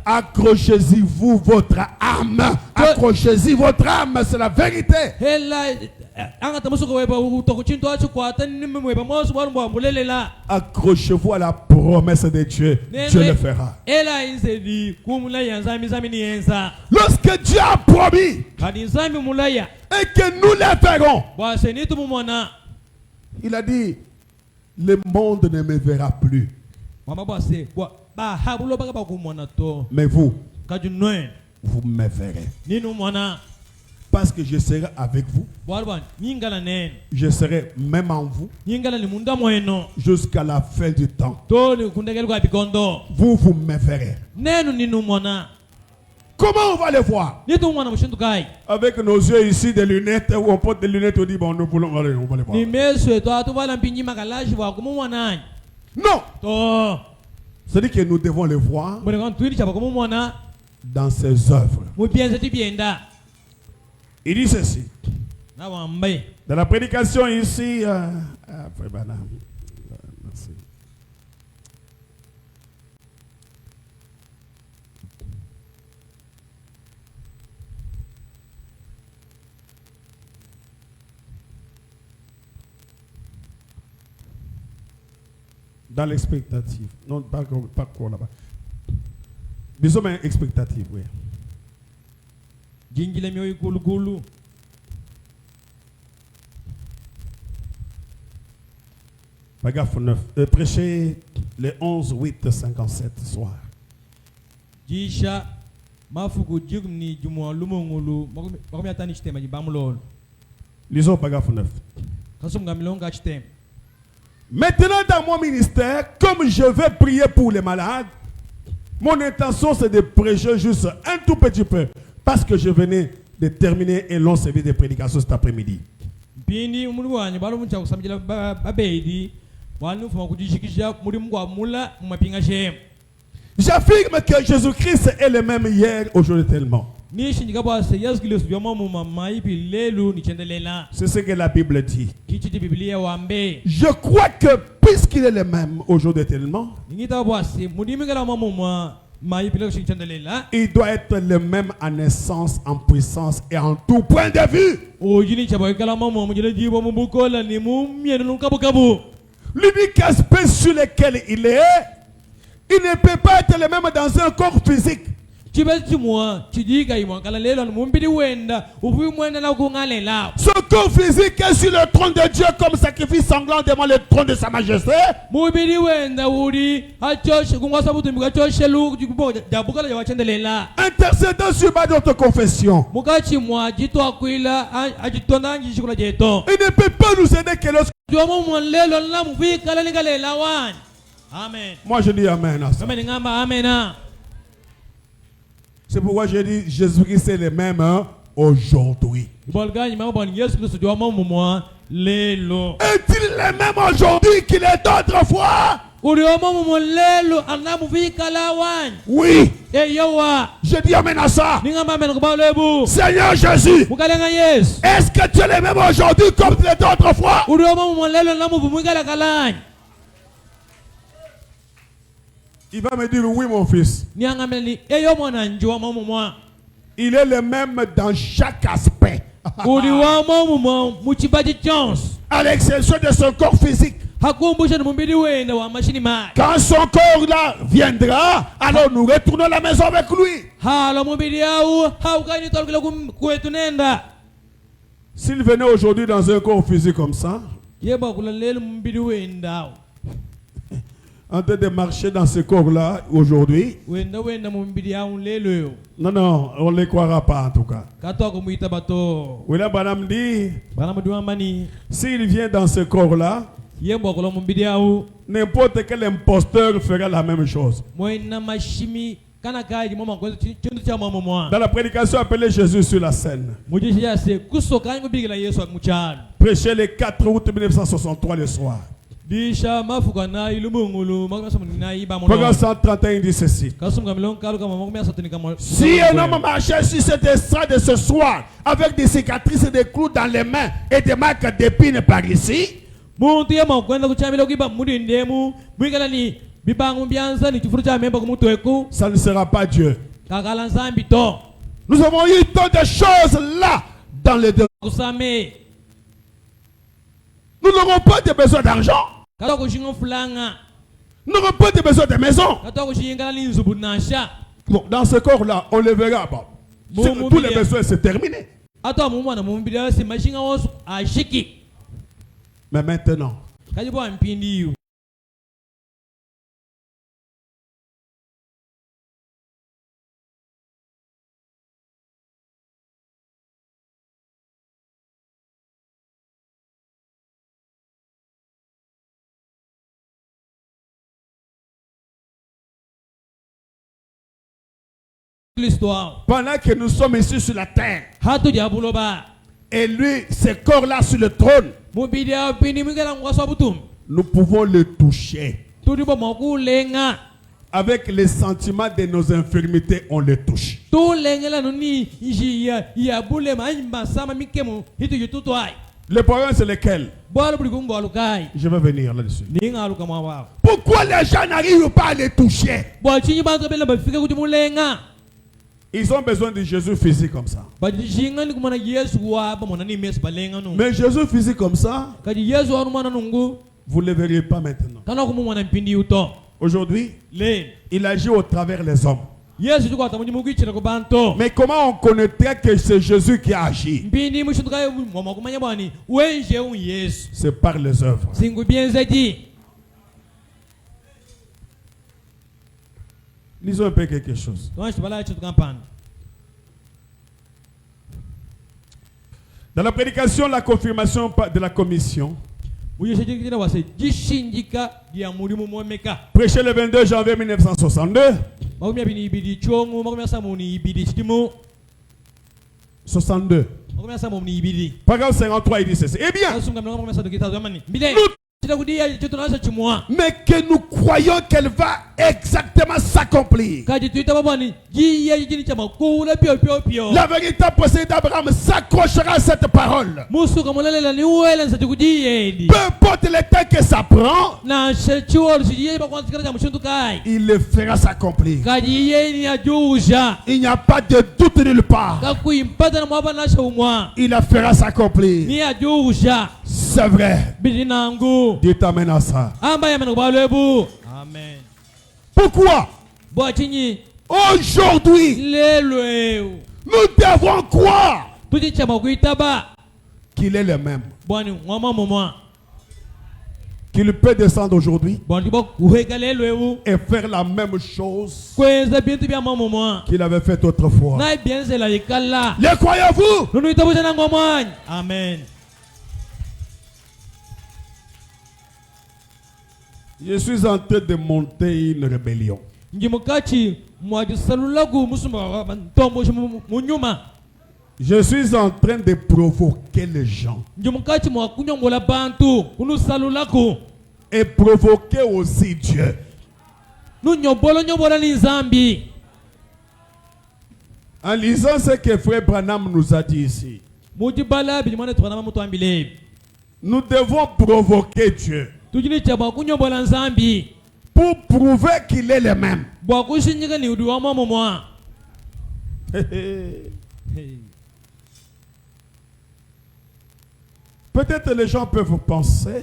accrochez-y-vous votre âme. Accrochez-y votre âme, c'est la vérité. Accrochez-vous à la promesse de Dieu. Dieu le fera. Lorsque Dieu a promis et que nous le ferons, il a dit, le monde ne me verra plus. Mais vous, vous me verrez. Parce que je serai avec vous. Je serai même en vous. Jusqu'à la fin du temps. Vous, vous me verrez. Comment on va le voir? Avec nos yeux ici, des lunettes, où on porte des lunettes, on dit bon, nous voulons aller, on va le voir. Non! C'est-à-dire que nous devons le voir dans ses œuvres. Il dit ceci. Dans la prédication ici, merci. Dans l'expectative. Non, pas quoi là-bas. Bisous, mais expectative, oui. Paragraphe 9. Prêcher les 11, 8, 57 soir. Lisons paragraphe 9. Maintenant dans mon ministère, comme je vais prier pour les malades, mon intention c'est de prêcher juste un tout petit peu. Parce que je venais de terminer un long service de prédication cet après-midi. J'affirme que Jésus-Christ est le même hier, aujourd'hui tellement. C'est ce que la Bible dit. Je crois que puisqu'il est le même aujourd'hui tellement, il doit être le même en essence, en puissance et en tout point de vue. L'unique aspect sur lequel il est, il ne peut pas être le même dans un corps physique. Ce corps physique est sur le trône de Dieu comme sacrifice sanglant devant le trône de sa majesté. Intercédant sur ma d'autres confession. Il ne peut pas nous aider que lorsque... Amen. Moi je dis amen à ça. C'est pourquoi je dis Jésus-Christ est le même aujourd'hui. Est-il le même aujourd'hui qu'il est autrefois? Oui. Je dis amen à ça. Seigneur Jésus, est-ce que tu es le même aujourd'hui comme tu étais autrefois? Il va me dire oui mon fils. Il est le même dans chaque aspect. À l'exception de son corps physique. Quand son corps là viendra, alors nous retournons à la maison avec lui. S'il venait aujourd'hui dans un corps physique comme ça, en train de marcher dans ce corps-là aujourd'hui, non, on ne les croira pas en tout cas. William Branham dit, s'il vient dans ce corps-là, n'importe quel imposteur fera la même chose. Dans la prédication appelée Jésus sur la scène, prêché le 4 août 1963 le soir. Programme 131 dit ceci. Si un homme marchait sur cette estrade ce soir avec des cicatrices et des clous dans les mains et des marques d'épines par ici, ça ne sera pas Dieu. Nous avons eu tant de choses là dans les deux. Nous n'aurons pas de besoin d'argent. Nous n'aurons pas de besoin de maison. Bon, dans ce corps-là, on le verra. Bon. Tous les besoins, c'est terminé. Mais maintenant, l'histoire. Pendant que nous sommes ici sur la terre, et lui, ce corps-là sur le trône, nous pouvons le toucher. Avec les sentiments de nos infirmités, on le touche. Le problème, c'est lequel? Je vais venir là-dessus. Pourquoi les gens n'arrivent pas à les toucher? Ils ont besoin de Jésus physique comme ça. Mais Jésus physique comme ça, vous ne le verrez pas maintenant. Aujourd'hui, il agit au travers les hommes. Mais comment on connaîtrait que c'est Jésus qui a agi? C'est par les œuvres. Lisons un peu quelque chose. Dans la prédication, la confirmation de la commission, prêché le 22 janvier 1962, 62. Paragraphe 53, il dit ceci. Eh bien, mais que nous croyons qu'elle va exactement s'accomplir. La véritable procédé d'Abraham s'accrochera à cette parole. Peu importe le temps que ça prend, il le fera s'accomplir. Il n'y a pas de doute nulle part. Il la fera s'accomplir. C'est vrai. Dieu t'amène à ça. Amen. Pourquoi? Aujourd'hui, lelo nous devons croire tuchichama kuitaba qu'il est le même. bwani ngoma mumwa Qu'il peut descendre aujourd'hui bwani kibo kuheka lelo et faire la même chose kwenza bintu bya mumwa qu'il avait fait autrefois. na bienzela ikala Le croyez-vous? nunu itabuza na ngomwanya amen. Je suis en train de monter une rébellion. Njimukati mwajisalulagu musumba bantombo munyuma. Je suis en train de provoquer les gens. Njimukati mwakunyongola bantu kunusalulaku Et provoquer aussi Dieu. Nyombola ni zambi. En lisant ce que Frère Branham nous a dit ici, Mujibala bilimane twana mamutu ambile. nous devons provoquer Dieu Tujini chaba kunyombola nzambi pour prouver qu'il est le même. bwa kushinyika ni udu wa mumwa. Peut-être les gens peuvent penser,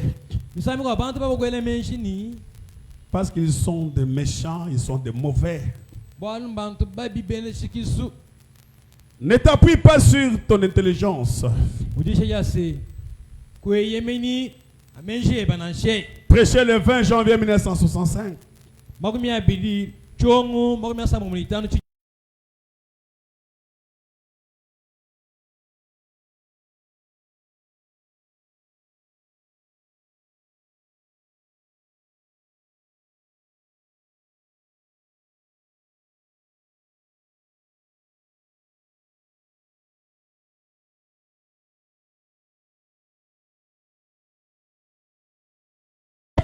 Misami kwa bantu baba kwele menshini parce qu'ils sont des méchants, ils sont des mauvais. bwa bantu babi bene shikisu. Ne t'appuie pas sur ton intelligence. Mujisha yase kwe yemeni amenje bananshe. Prêcher le 20 janvier 1965. Makumi abili chongo makumi asamu mulitano.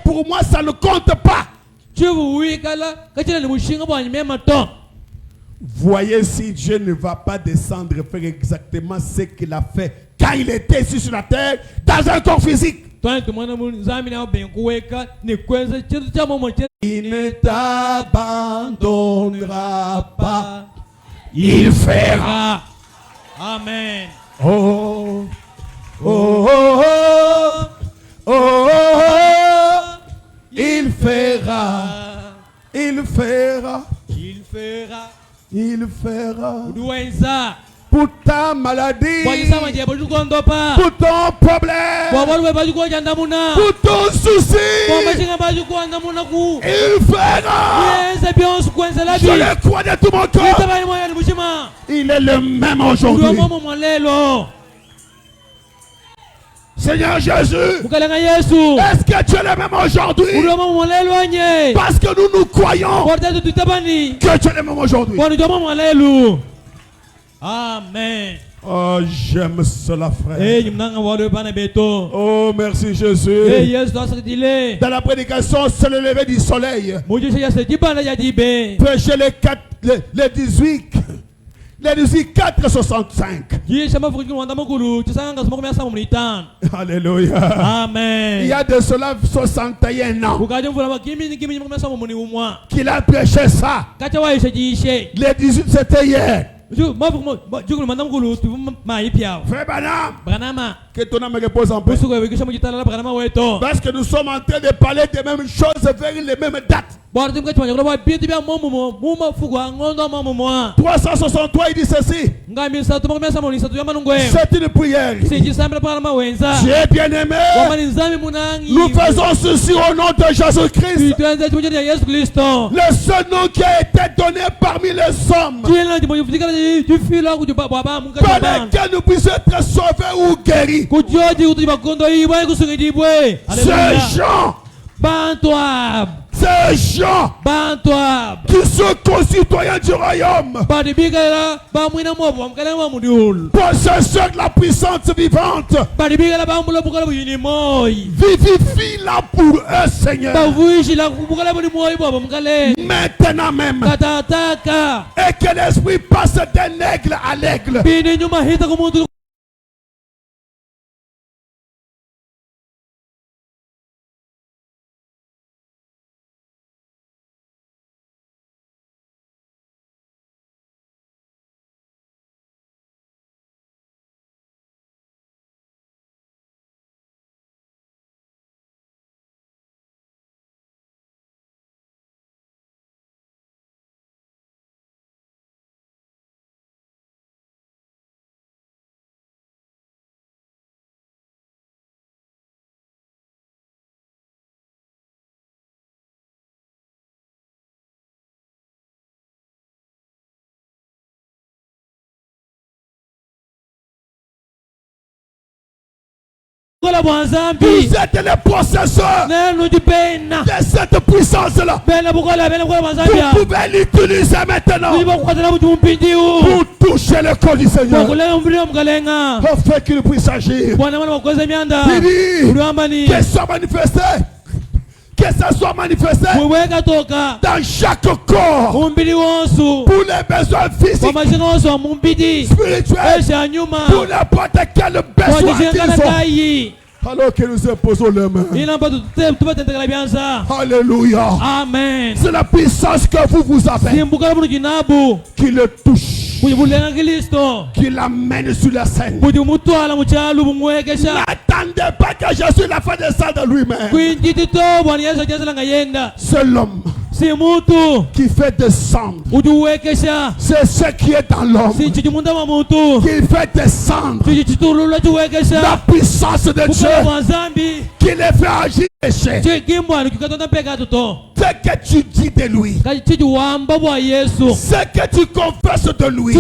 Pour moi, ça ne compte pas. Voyez si Dieu ne va pas descendre et faire exactement ce qu'il a fait quand il était ici sur la terre, dans un corps physique. Il ne t'abandonnera pas. Il fera. Amen. Oh, oh, oh, oh, oh, oh. Il fera. Il fera. Il fera. Il fera. Uduwenza. Pour ta maladie. Pour Pour ton problème. Pour ton souci. Il fera. Je le crois de tout mon cœur. Il est le même aujourd'hui. Seigneur Jésus, est-ce que tu es le même aujourd'hui? Parce que nous croyons que tu es le même aujourd'hui. Amen. Oh, j'aime cela, frère. Oh, merci Jésus. Dans la prédication, c'est le lever du soleil. Prêchez les 18. Les 465. Alléluia. Amen. Il y a de cela 61 ans qu'il a prêché ça. Les 18 c'était hier. Frère Branham, que ton âme repose en paix. Parce que nous sommes en train de parler des mêmes choses vers les mêmes dates. 363 il dit ceci. C'est une prière. Dieu bien-aimé, nous faisons ceci au nom de Jésus-Christ, le seul nom qui a été donné parmi les hommes, par lequel nous puissions être sauvés ou guéris. Ces gens qui sont concitoyens du royaume, possesseurs de la puissance vivante, vivifie-la pour eux, Seigneur, maintenant même, et que l'esprit passe d'un aigle à l'aigle. Vous êtes les possesseurs de cette puissance-là. Vous pouvez l'utiliser maintenant pour toucher le corps du Seigneur, afin qu'il puisse agir. Il dit que soit manifesté, que ça soit manifesté dans chaque corps pour les besoins physiques, spirituels, pour n'importe quel besoin qu'ils ont. Alors que nous imposons les mains. Alléluia. Amen. C'est la puissance que vous avez qui le touche, qui l'amène sur la scène. N'attendez pas que Jésus la fasse descendre de lui-même. C'est l'homme qui fait descendre. C'est ce qui est dans l'homme qui fait descendre la puissance de Dieu, qui les fait agir péché. Ce que tu dis de lui, ce que tu confesses de lui,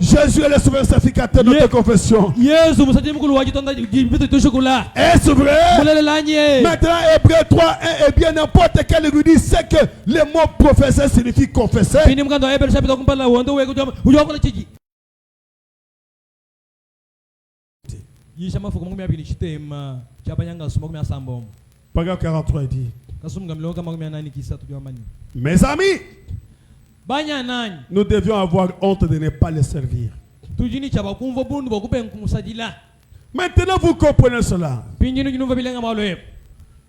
Jésus est le souverain sacrificateur de notre confession. Est-ce vrai? Maintenant, Hébreux 3 et bien n'importe quel érudit sait que le mot professeur signifie confesser. Paragraphe 43 dit: Mes amis, nous devions avoir honte de ne pas les servir. Maintenant vous comprenez cela.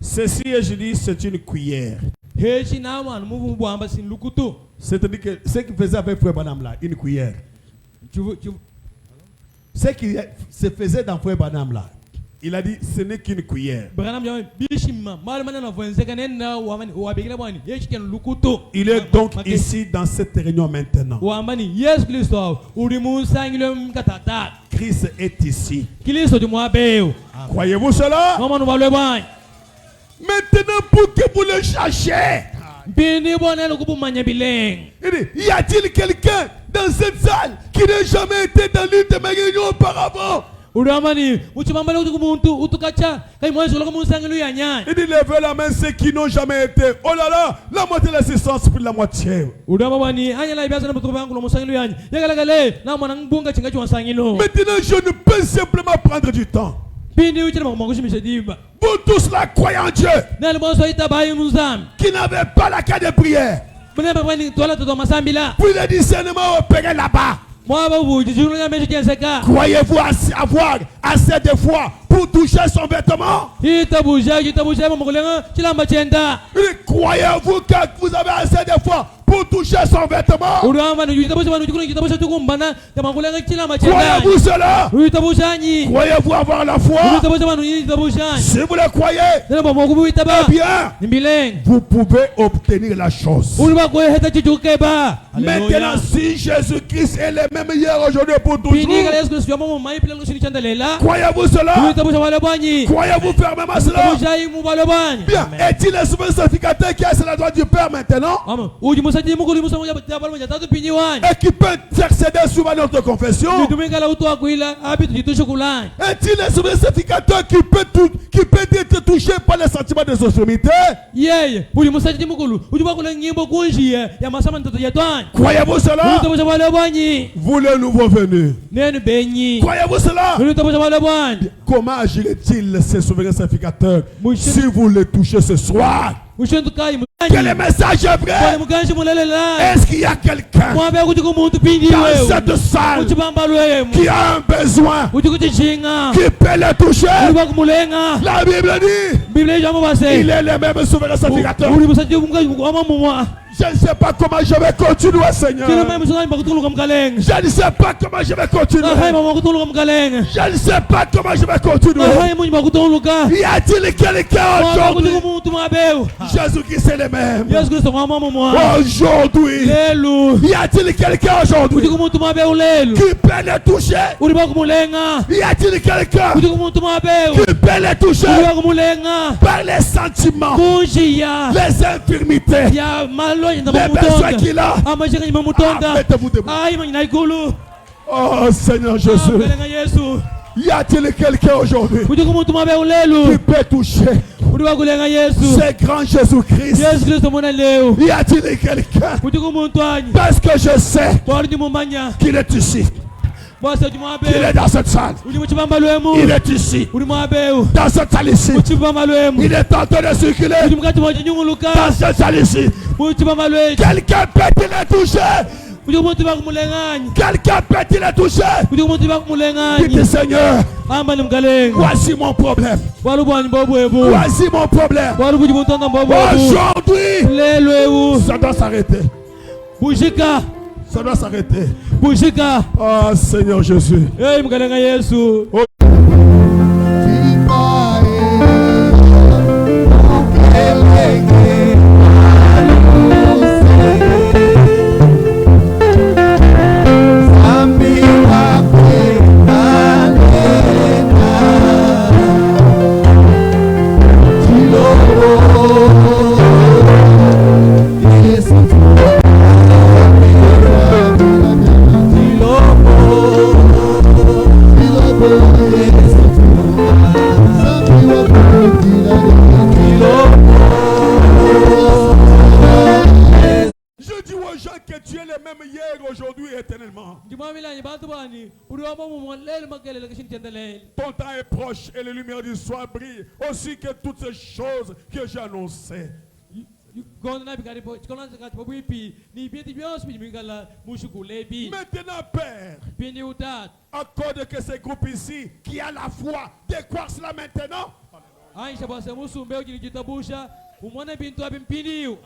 Ceci, je dis, c'est une cuillère. C'est-à-dire que ce qu'il faisait avec Frère Branham là, une cuillère. Ce qui se faisait dans Frère Branham là, il a dit ce n'est qu'une cuillère. Il est donc ici dans cette réunion maintenant. Christ est ici. Croyez-vous cela? Maintenant, pour que vous le cherchiez, y a-t-il quelqu'un dans cette salle qui n'a jamais été dans l'une de mes réunions auparavant? Il dit levez la main ceux qui n'ont jamais été. Oh là là, la moitié de l'assistance pour la moitié. Maintenant je ne peux simplement prendre du temps. Vous tous là croyez en Dieu, qui n'avez pas la carte de prière, puis le discernement opéré là-bas. Croyez-vous avoir assez de foi pour toucher son vêtement? Croyez-vous que vous avez assez de foi pour toucher son vêtement? Croyez-vous cela? Croyez-vous avoir la foi? Si vous le croyez, eh bien, vous pouvez obtenir la chose. Maintenant, si Jésus-Christ est le même hier, aujourd'hui, pour toujours, croyez-vous cela? Croyez-vous fermement cela? Bien, est-il le souverain sacrificateur qui est sur la droite du Père maintenant? Et qui peut intercéder sur notre confession? Est-il le souverain sacrificateur qui peut être touché par les sentiments de infirmité? Croyez-vous cela? Vous le nouveau venu, croyez-vous cela? Comment agirait-il ce souverain sacrificateur si vous le touchez ce soir? Que le message est vrai. Est-ce qu'il y a quelqu'un dans cette salle qui a un besoin, qui peut le toucher? La Bible dit il est le même souverain sacrificateur. Je ne sais pas comment je vais continuer, Seigneur. Je ne sais pas comment je vais continuer. Je ne sais pas comment je vais continuer. Y a-t-il quelqu'un aujourd'hui? Jésus-Christ est le même. Aujourd'hui, y a-t-il quelqu'un aujourd'hui qui peut le toucher? Y a-t-il quelqu'un qui peut le toucher par les sentiments, les infirmités, les besoins qu'il a? Mettez-vous debout. Oh Seigneur Jésus, Y a-t-il quelqu'un aujourd'hui kuti kumuntu mwabe ulelu qui peut toucher kuti wakulenga Yesu ce grand Jésus-Christ? Yesu Kristo mwana leo Y a-t-il quelqu'un? kuti kumuntu anyi Parce que je sais twali mumanya qu'il est ici, bose qu'il mwabe est dans cette salle. uli muchipamba lwemu Il est ici, uli mwabe dans cette salle ici. muchipamba lwemu Il est en train de circuler uli mukati mwa chinyunguluka dans cette salle ici. muchipamba lwechi Quelqu'un peut-il le toucher? kuti kumuntu bakumulenganya Quelqu'un peut-il le toucher? kuti kumuntu Dites, bakumulenganya Seigneur, amba ni mkalenga voici mon problème. wali bwanyi mbobwebu Voici mon problème. wali kuti muntanga mbobwebu Aujourd'hui, lelo ewu ça doit s'arrêter. bushika Ça doit s'arrêter. bushika Oh Seigneur Jésus. ei mkalenga Yesu Je dis aux gens que tu es le même hier, aujourd'hui et éternellement. ndimwamilanyi bantu bani uli wamo mumwe lelo makelele kashinthendelele Ton temps est proche et les lumières du soir brillent aussi que toutes ces choses que j'ai annoncées. gona nabi kalipo chikolonza kati pobwipi ni bintu byonse binyimikala mushukulebi Maintenant, Père, pindi utatu accorde que ces groupes ici qui a la foi décroissent cela maintenant. aisha bwase musumbe uchili chitabusha umwone bintu abi mpindiyu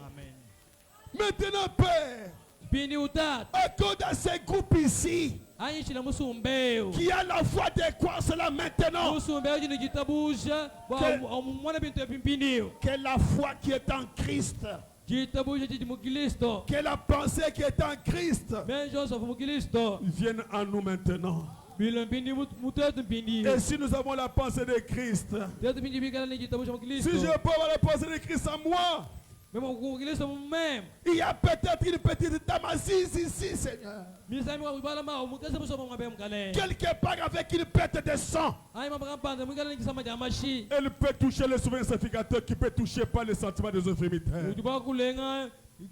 Maintenant, Père, pindi utatu accorde à ces groupes ici aishila musumbeyo qui a la foi décroissent cela maintenant. musumbeyo uchili chitabusha umwone bintu abi mpindiyu Que la foi qui est en Christ, chitabusha chichi mukristo que la pensée qui est en Christ ben joseph mukristo vienne en nous maintenant. bilo mpindi mutetu mpindiyu Et si nous avons la pensée de Christ, tetu pindi bikala ni chitabusha mukristo si je peux avoir la pensée de Christ en moi, mema mukristo mumema il y a peut-être une petite dame assise ici, Seigneur. misami kwakubala mawo mukese musoma mwabe mkale Quelque part avec une perte de sang. ayi mapakampanda mwikala ni kisama cha mashi Elle peut toucher le souverain sacrificateur qui peut toucher pas les sentiments des infirmités. kuti pakulenga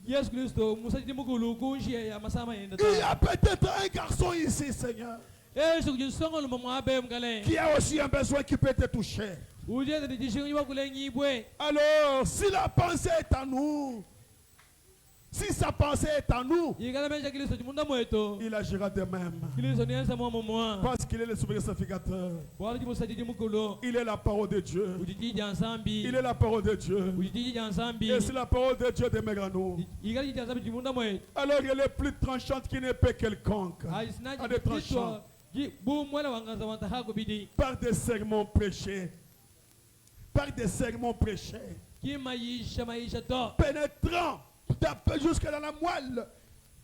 yesu kristo musachiti mukulu kunjia ya masama yenda Il y a peut-être un garçon ici, Seigneur, yesu kuti nsongo luma mwabe mkale qui a aussi un besoin qui peut te toucher. ujeza ndi chishingo pakulengibwe Alors, si la pensée est en nous, si sa pensée est en nous, ikala menja kristo chimunda mweto il agira de même. kristo niyensa mwa mwa Parce qu'il est le souverain sacrificateur. wala chimusachiti mukulu Il est la parole de Dieu. uchitija nsambi Il est la parole de Dieu. uchitija nsambi Et si la parole de Dieu demeure en nous, ikala chija nsambi chimunda mweto alors elle est plus tranchante qu'une épée quelconque. ayi sinachi À des tranchants. bumwela wangaza wantahako bidi Par des sermons prêchés. Par des sermons prêchés. maisha to Pénétrant jusque dans la moelle.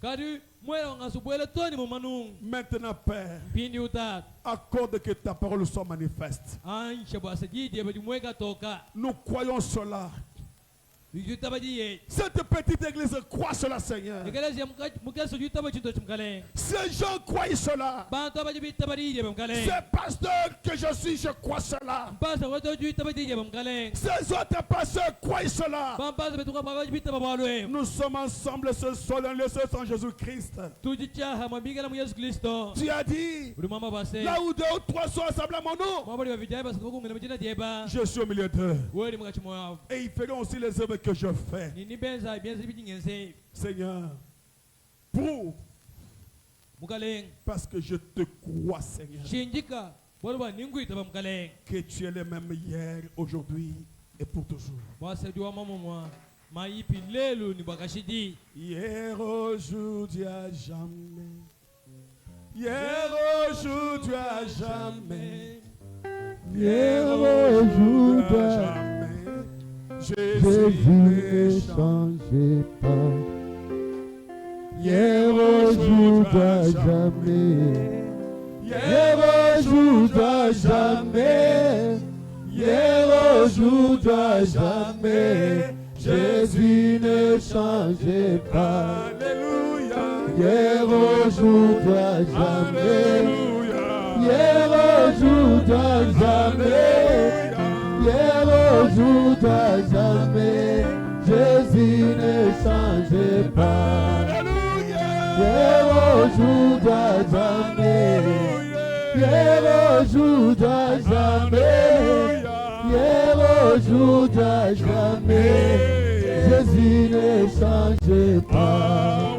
kadi mwela wangasubwele toni mumanungu Maintenant, Père, pindi utatu accorde que ta parole soit manifeste. aisha bwasa jidi abadi mweka toka Nous croyons cela. yutaba jiye Cette petite église croit cela, Seigneur. ekelezia mukeso yutaba chinto chimkale Ces gens croient cela. bantu abaji bitaba diye bamkale Ces pasteurs que je suis, je crois cela. mpasa weto yutaba diye bamkale Ces autres pasteurs croient cela. bampasa betuka babaji bitaba bwalwe Nous sommes ensemble ce soir dans le Seigneur en Jésus-Christ. tujichaha mwambingala mu Yesu Kristo Tu as dit, uli mwamba bwase là où deux ou trois sont assemblés à mon nom, mwambali bavijai basa kukungela mujina dieba je suis au milieu d'eux. weli mukati mwavu Et ils feront aussi les œuvres que je fais. nini benza byenza bijingense Seigneur, prouve, mukalenga parce que je te crois, Seigneur, shinjika bwalwa ningwita bamkalenga que tu es le même hier, aujourd'hui et pour toujours. bwasedi wa mamumwa maipi lelo ni bwakashidi Hier, aujourd'hui, à jamais. Hier, aujourd'hui, à jamais. Hier, aujourd'hui, à jamais. Jésus ne change pas. Hier, aujourd'hui, à jamais. Hier, aujourd'hui, à jamais. Hier, aujourd'hui, à jamais. Jésus ne change pas. Alléluia. Hier, aujourd'hui, à jamais. hier, aujourd'hui, jamais. Hier, aujourd'hui, jamais. Jésus ne change pas. Hier, aujourd'hui, jamais. Hier, aujourd'hui, jamais. Hier, aujourd'hui, jamais. Jésus ne change pas.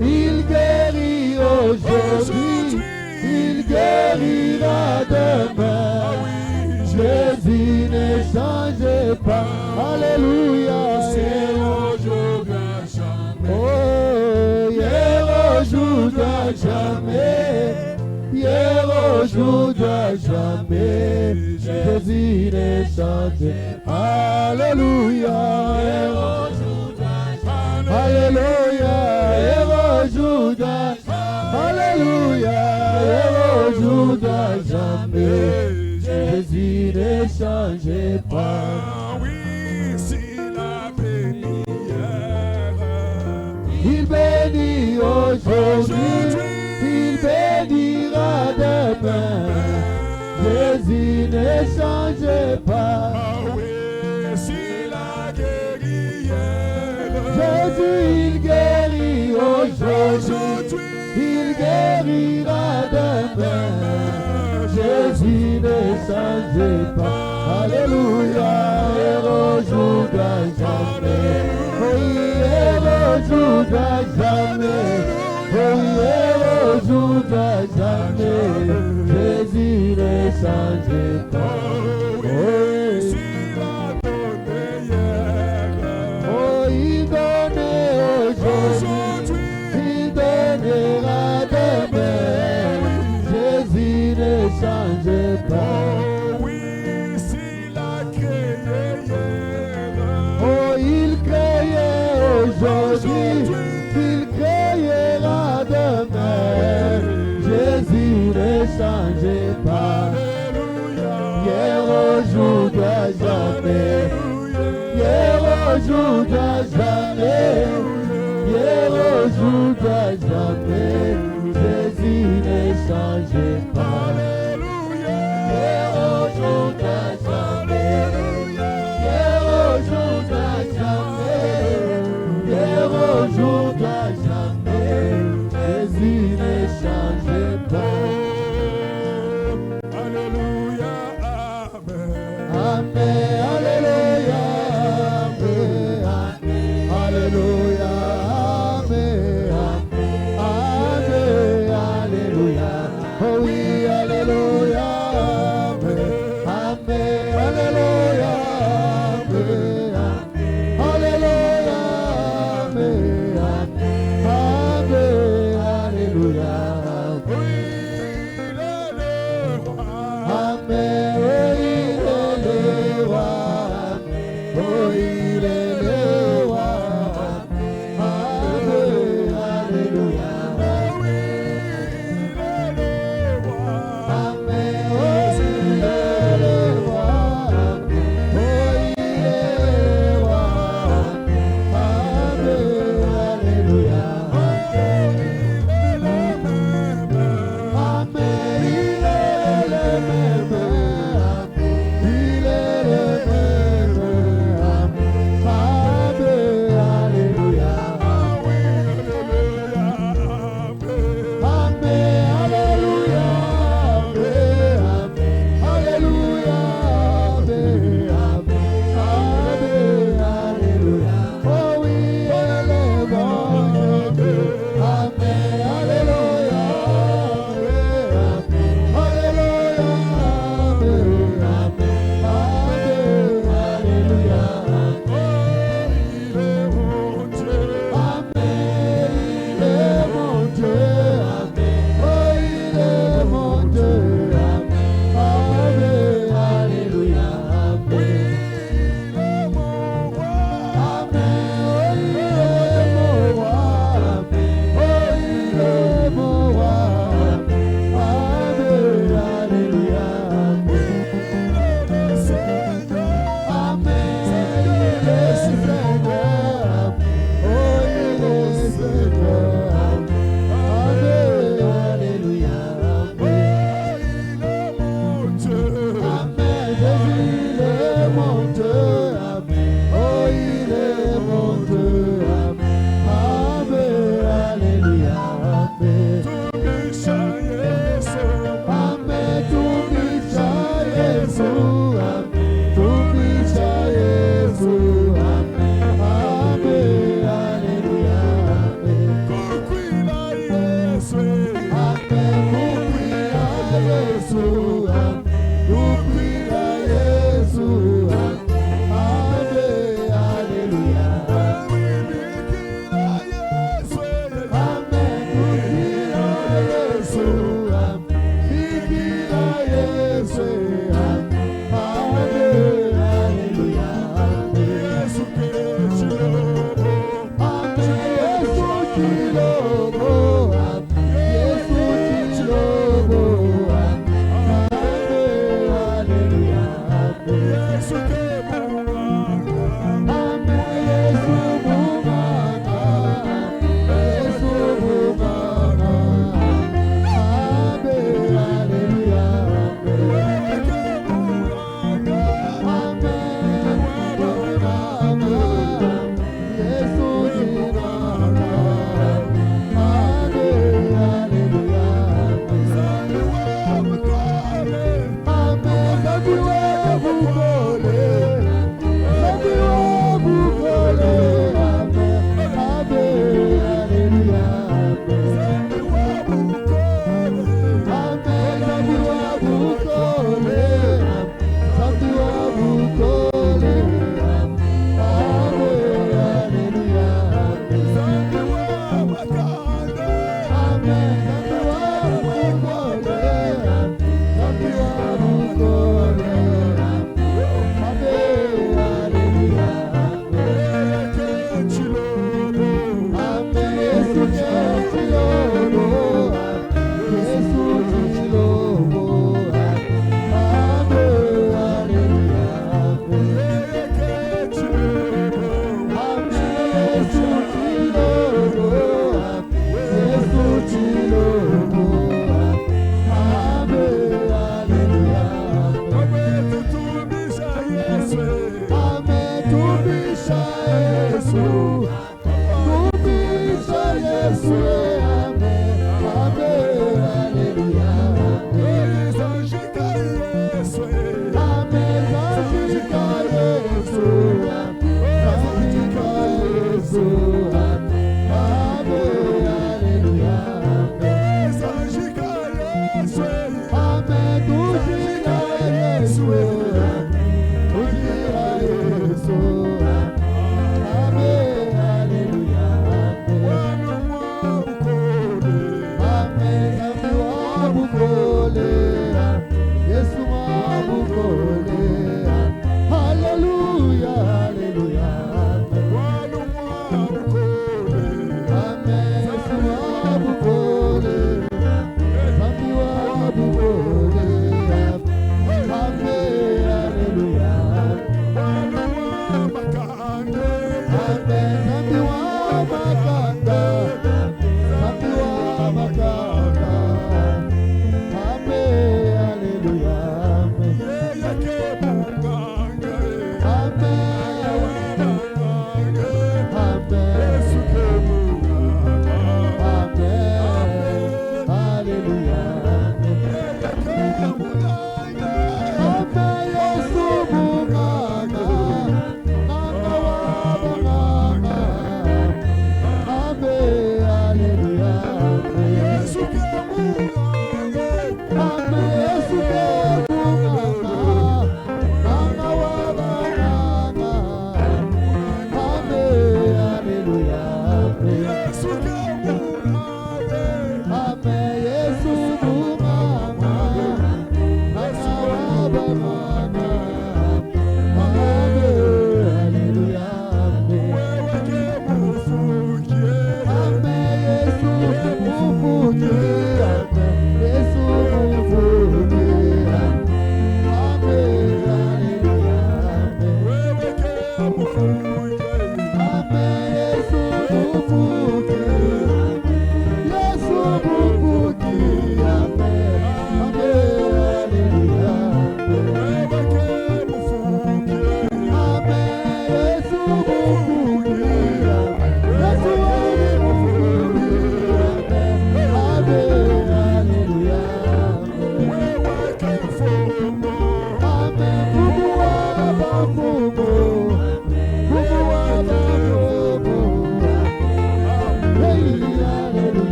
Il guérit aujourd'hui, il guérira demain. Jésus ne change pas. Alléluia. Oh, hier, aujourd'hui, jamais. Hier, aujourd'hui, jamais. Jésus ne change pas. Alléluia. Alléluia. Alléluia, aujourd'hui, jamais, Jésus ne change pas. Il bénit aujourd'hui, il bénira demain. Jésus ne change pas. Jésus, il guérit aujourd'hui, il guérira demain. Jésus ne change pas. Alléluia, et aujourd'hui, jamais. Oui, et aujourd'hui, jamais. Oui, et aujourd'hui, jamais. Jésus ne change pas. Change pas. Oh, il créait aujourd'hui, il créera demain. Jésus ne change pas. Hier, aujourd'hui, jamais. Hier, aujourd'hui, jamais. Hier, aujourd'hui, jamais. Jésus ne change pas. Aujourd'hui, jamais, Jésus ne change pas. Alléluia, Amen. Amen, Alléluia, Amen, Alléluia, Amen, Amen, Alléluia. Oh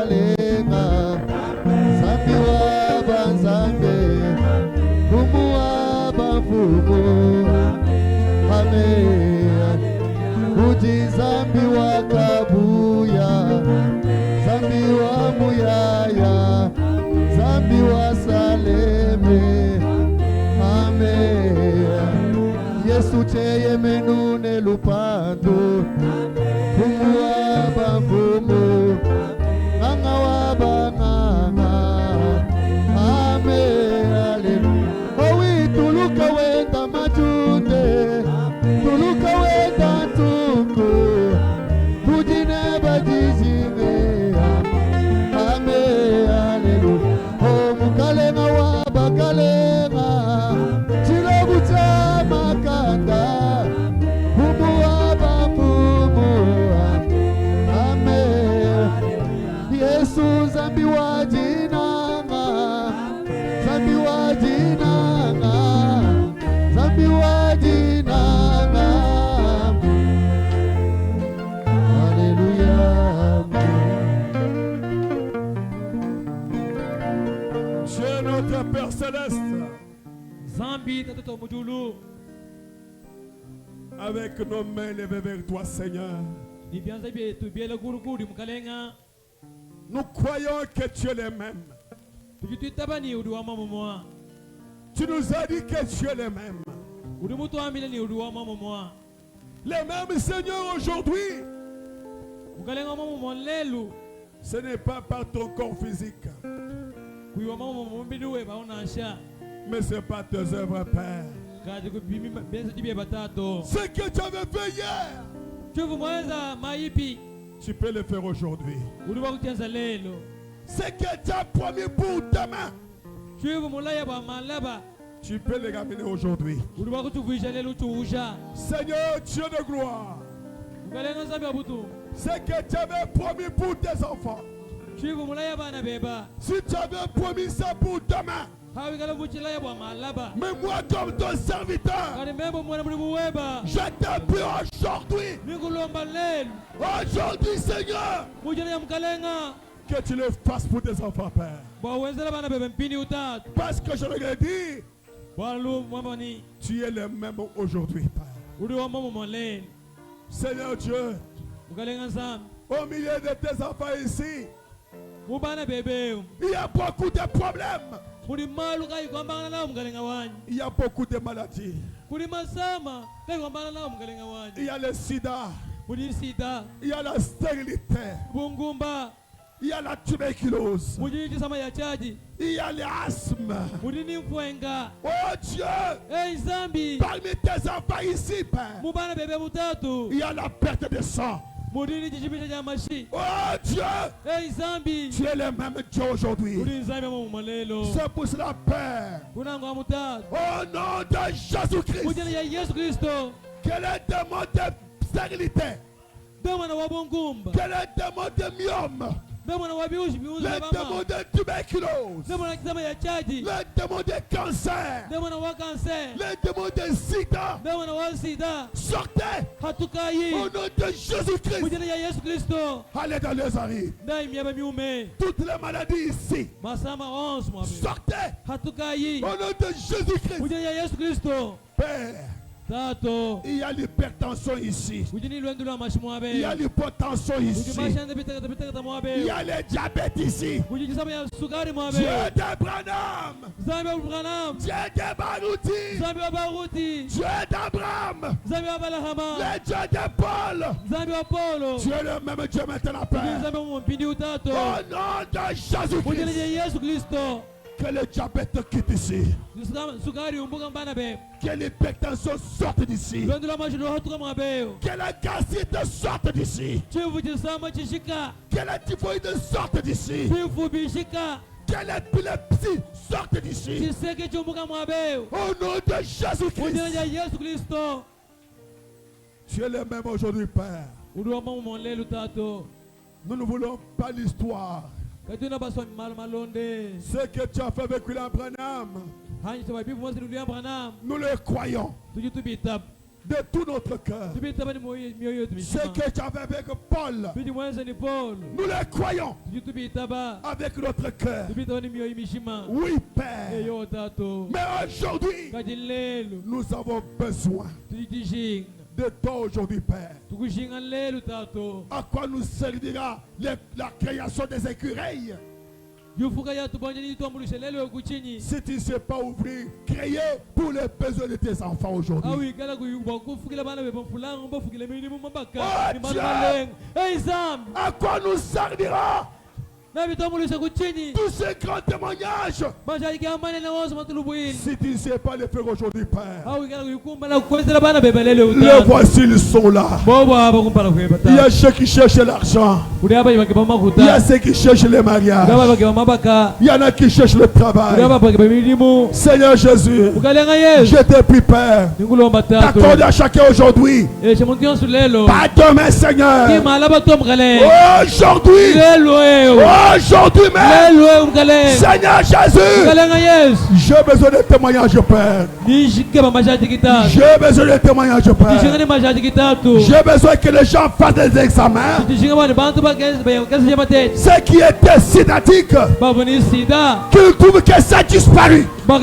salenga Zambi waba nzambe Fumu waba fumu Amen Uji zambi wakabuya Zambi wa muyaya Zambi wa saleme Amen Yesu cheye menune lupando Fumu waba fumu Nganga waba nganga Amen Hallelujah Owi tuluka wenda majunde Tuluka wenda tuku Bujine bajizime Amen Hallelujah Oh mukalenga waba kalenga Chilobu chama kanda Fumu waba fumu Amen Yesu zambi wajinanga Zambi wajinanga Zambi wajinanga Alléluia Dieu notre Père Céleste, Zambi tatoto mujulu. avec nos mains levées vers toi, Seigneur, Ni bianza bie tu bie la guru guru mukalenga. nous croyons que tu es le même. Tukitu tabani uduwa mama mwa. Tu nous as dit que tu es le même. Udumutu amile ni uduwa mama mwa. Le même Seigneur aujourd'hui. Mukalenga mama mwa lelu. Ce n'est pas par ton corps physique, Kuiwa mama mwa mbiduwe baona asha. mais c'est par tes œuvres, Père. Kaje kubimi benza jibie batato. Ce que tu avais fait hier, Chuvu mweza maipi. tu peux le faire aujourd'hui. Uduwa kutianza lelo. Ce que tu as promis pour demain, Chuvu mulaya ba malaba. tu peux le ramener aujourd'hui. Uduwa kutuvuisha lelo utuusha. Seigneur Dieu de gloire, Mukalenga zambi abutu. ce que tu avais promis pour tes enfants, Chuvu mulaya bana beba. si tu avais promis ça pour demain, Hawi kala vuchila ya bwa malaba. mais moi comme ton serviteur, Kali membo mwana muli muweba. je te prie aujourd'hui, Nikulomba lelo. aujourd'hui Seigneur, Mujana ya mkalenga. que tu le fasses pour tes enfants, Père. Bwa wenzela bana bebe mpini utatu. Parce que je le dis, Bwa lu mwamba ni. tu es le même aujourd'hui, Père. Udi wa mama mwalelo. Seigneur Dieu, Mkalenga zambi. au milieu de tes enfants ici, Mubana bebe. il y a beaucoup de problèmes, Kuli malu kai kwambana nao mkalenga wanyi. il y a beaucoup de maladies. Kuli masama kai kwambana nao mkalenga wanyi. Il y a le sida, Kuli sida. il y a la stérilité, Bungumba. il y a la tuberculose, Mujiji sama ya chaji. il y a l'asthme. Mudini mfwenga. Oh Dieu, Hey zambi. parmi tes enfants ici, Père, Mubana bebe mutatu. il y a la perte de sang. Mudini jijibisha jamashi. Oh Dieu, Hey zambi. tu es le même Dieu aujourd'hui. Kuli zambi mama mwalelo. C'est pour cela, Père, Kuna ngwa mutatu. au nom de Jésus-Christ, Mujana ya Yesu Kristo. que les démons de stérilité, Bemwana wa bungumba. que les démons de myome, Bemwana wa biushi biushi les bama. démons de tuberculose, Bemwana kisama ya chaji. les démons de cancer, Bemwana wa kanser. les démons de sida, Bemwana wa sida. sortez Hatukai. au nom de Jésus-Christ. Mujana ya Yesu Kristo. Allez dans les aris. Ndai miaba miume. Toutes les maladies ici, Masama 11 mwabe. sortez Hatukai. au nom de Jésus-Christ. Mujana ya Yesu Kristo. Père, Tato. il y a l'hypertension ici, Mujini lwendula mashimwabe. il y a l'hypotension ici, Mujimashande bitaka bitaka il mwabe. y a le diabète ici. Mujiji sama ya sukari mwabe. Dieu d'Abraham, Zambi wa Branham. Dieu de Barouti, Zambi wa Baruti. Dieu d'Abraham, Zambi wa Balahama. le Dieu de Paul. Zambi wa Polo. Tu es le même Dieu maintenant, Père. Zambi wa mpindi utatu. Au nom de Mujana Jésus-Christ, ya Yesu Kristo. que le diabète quitte ici, Sukari umbuka mbana be. que l'hypertension sorte d'ici, Lwendula mashino hatuka mwabe. que la gacite sorte d'ici, Chivu chisama chishika. que la typhoïde sorte d'ici, Bifu bishika. que l'épilepsie sorte d'ici. Chiseke chumbuka mwabe. Au nom de Mujana Jésus-Christ, ya Yesu Kristo. tu es le même aujourd'hui, Père. Uduwa mama mwalelo tato. Nous ne voulons pas l'histoire. Katuna baswa malonde. Ce que tu as fait avec William Branham, Hanyi sababu bifu mwasi dulia Branham. nous le croyons. Tujitu bitap. de tout notre cœur. Ce que tu avais avec Paul, nous le croyons avec notre cœur. Oui, Père. Mais aujourd'hui, nous avons besoin de toi aujourd'hui, Père. À quoi nous servira la création des écureuils si tu ne sais pas ouvrir, créer pour les besoins de tes enfants aujourd'hui? À quoi nous servira tous ces grands témoignages si tu ne sais pas les faire aujourd'hui, Père? Les voici, ils sont là. Il y a ceux qui cherchent l'argent. Il y a ceux qui cherchent les mariages. Il y en a qui cherchent le travail. Seigneur Jésus, je te prie, Père, t'accorde à chacun aujourd'hui. Pas demain, Seigneur. Aujourd'hui même, Seigneur Jésus, j'ai besoin de témoignages, Père. J'ai besoin de témoignages, Père. J'ai besoin que les gens fassent des examens. Ce qui était sédatique, qu'ils trouvent que ça a disparu. Je veux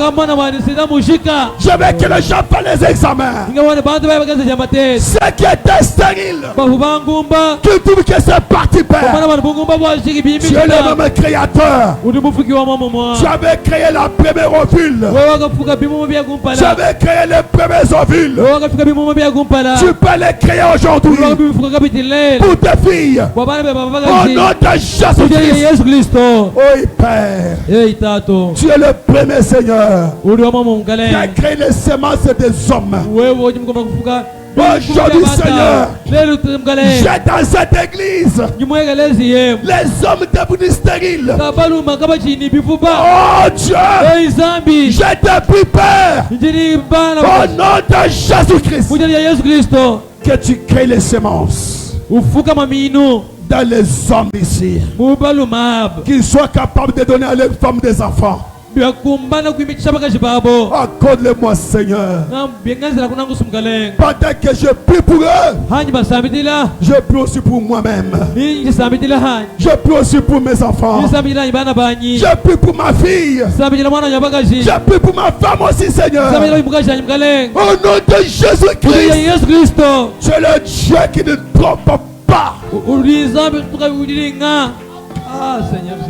que les gens fassent les examens. Ce qui était stérile, qu'ils trouvent que c'est parti, Père. Tu es le même créateur. Tu avais créé la première ovule. Tu avais créé les premiers ovules. Tu peux les créer aujourd'hui pour tes filles. Au nom de Jésus-Christ. Oui, Père. Tu es le premier Seigneur qui a créé les semences des hommes. Aujourd'hui, Seigneur, j'ai dans cette église les hommes devenus stériles. Oh Dieu, je te prie, Père, au nom de Jésus-Christ, que tu crées les semences dans les hommes ici, qu'ils soient capables de donner à les femmes des enfants. Accorde-le-moi, Seigneur. Pendant que je prie pour eux, je prie aussi pour moi-même. Je prie aussi pour mes enfants. Je prie pour ma fille. Je prie pour ma femme aussi, Seigneur. Au nom de Jésus-Christ, tu es le Dieu qui ne trompe pas. Ah, Seigneur Jésus.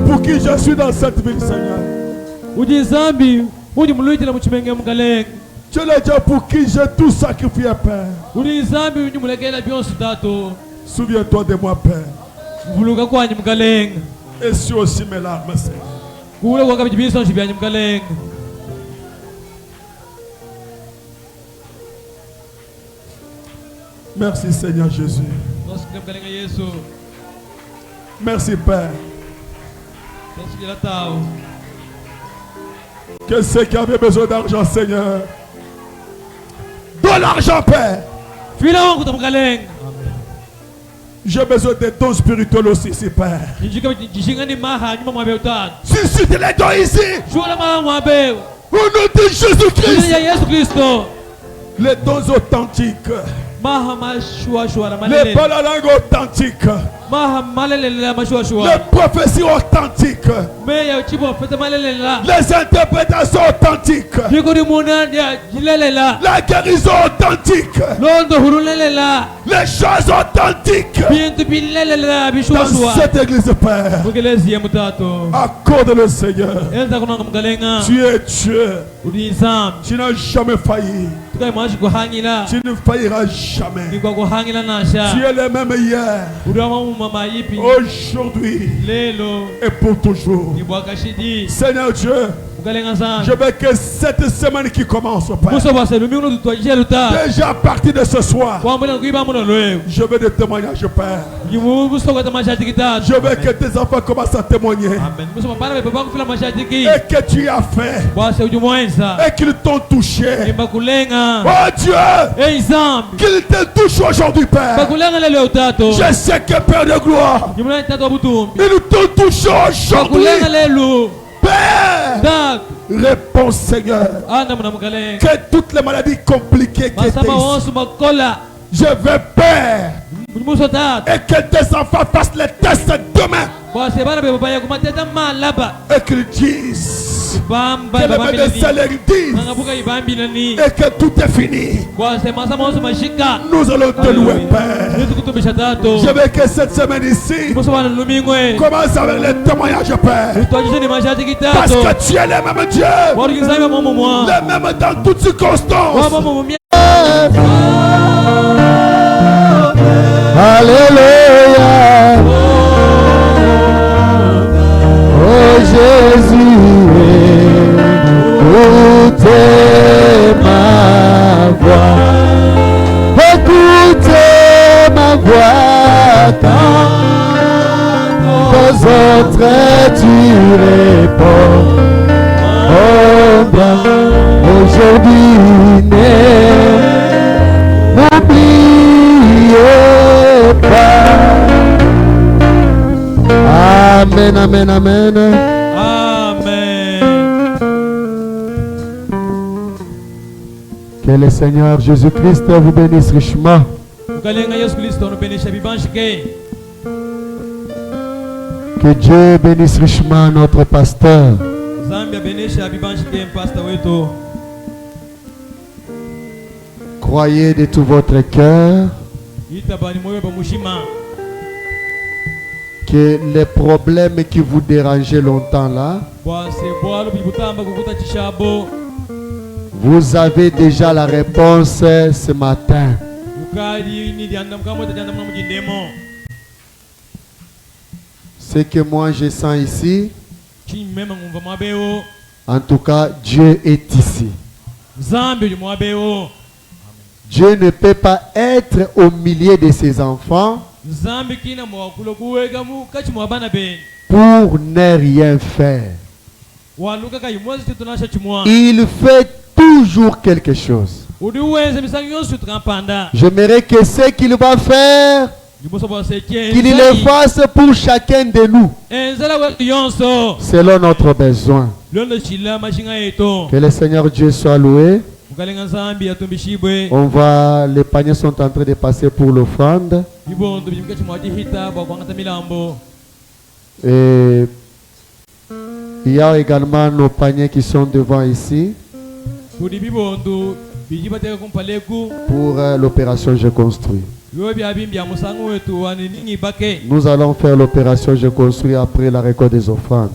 Pour qui je suis dans cette ville, Seigneur. Tu es le Dieu pour qui j'ai tout sacrifié, Père. Souviens-toi de moi, Père. Et suis aussi mes larmes, Seigneur. Merci, Seigneur Jésus. Merci, Père. Que ceux qui avaient besoin d'argent, Seigneur, de l'argent, Père. J'ai besoin des dons spirituels aussi, ici, Père. Suscite les dons ici. Au nom de Jésus-Christ. Les dons authentiques. Les balalangues authentiques. Les prophéties authentiques. Les interprétations authentiques. La guérison authentique. Les choses authentiques. Dans cette église, Père, accorde le Seigneur. Tu es Dieu. Tu n'as jamais failli. Tu ne failliras jamais. Tu es le même hier, aujourd'hui et pour toujours. Seigneur Dieu, Je veux que cette semaine qui commence, Père, déjà à partir de ce soir, je veux des témoignages, Père. Je veux que tes enfants commencent à témoigner. Et que tu as fait. Et qu'ils t'ont touché. Oh Dieu, qu'ils te touchent aujourd'hui, Père. Je sais que Père de gloire, ils nous t'ont touché aujourd'hui. Père, réponds Seigneur. Que toutes les maladies compliquées qui étaient ici, je veux, Père, et que tes enfants fassent les tests demain. Et qu'ils disent, que les médecins leur disent, et que tout est fini. Nous allons te louer, Père. Je veux que cette semaine ici commence avec les témoignages, Père. Parce que tu es le même Dieu, le même dans toutes circonstances. Alléluia. Oh Jésus, écoutez ma voix. Écoutez ma voix quand aux autres tu réponds. Oh bien, aujourd'hui n'oubliez pas. Amen, amen, amen. Amen. Que le Seigneur Jésus-Christ vous bénisse richement. Que Dieu bénisse richement notre pasteur. Croyez de tout votre cœur que les problèmes qui vous dérangeaient longtemps là, vous avez déjà la réponse ce matin. Ce que moi je sens ici, en tout cas, Dieu est ici. Dieu ne peut pas être au milieu de ses enfants pour ne rien faire. Il fait toujours quelque chose. J'aimerais que ce qu'il va faire, qu'il le fasse pour chacun de nous, selon notre besoin. Que le Seigneur Dieu soit loué. Les paniers sont en train de passer pour l'offrande. Et il y a également nos paniers qui sont devant ici pour l'opération Je construis. Nous allons faire l'opération Je construis après la récolte des offrandes.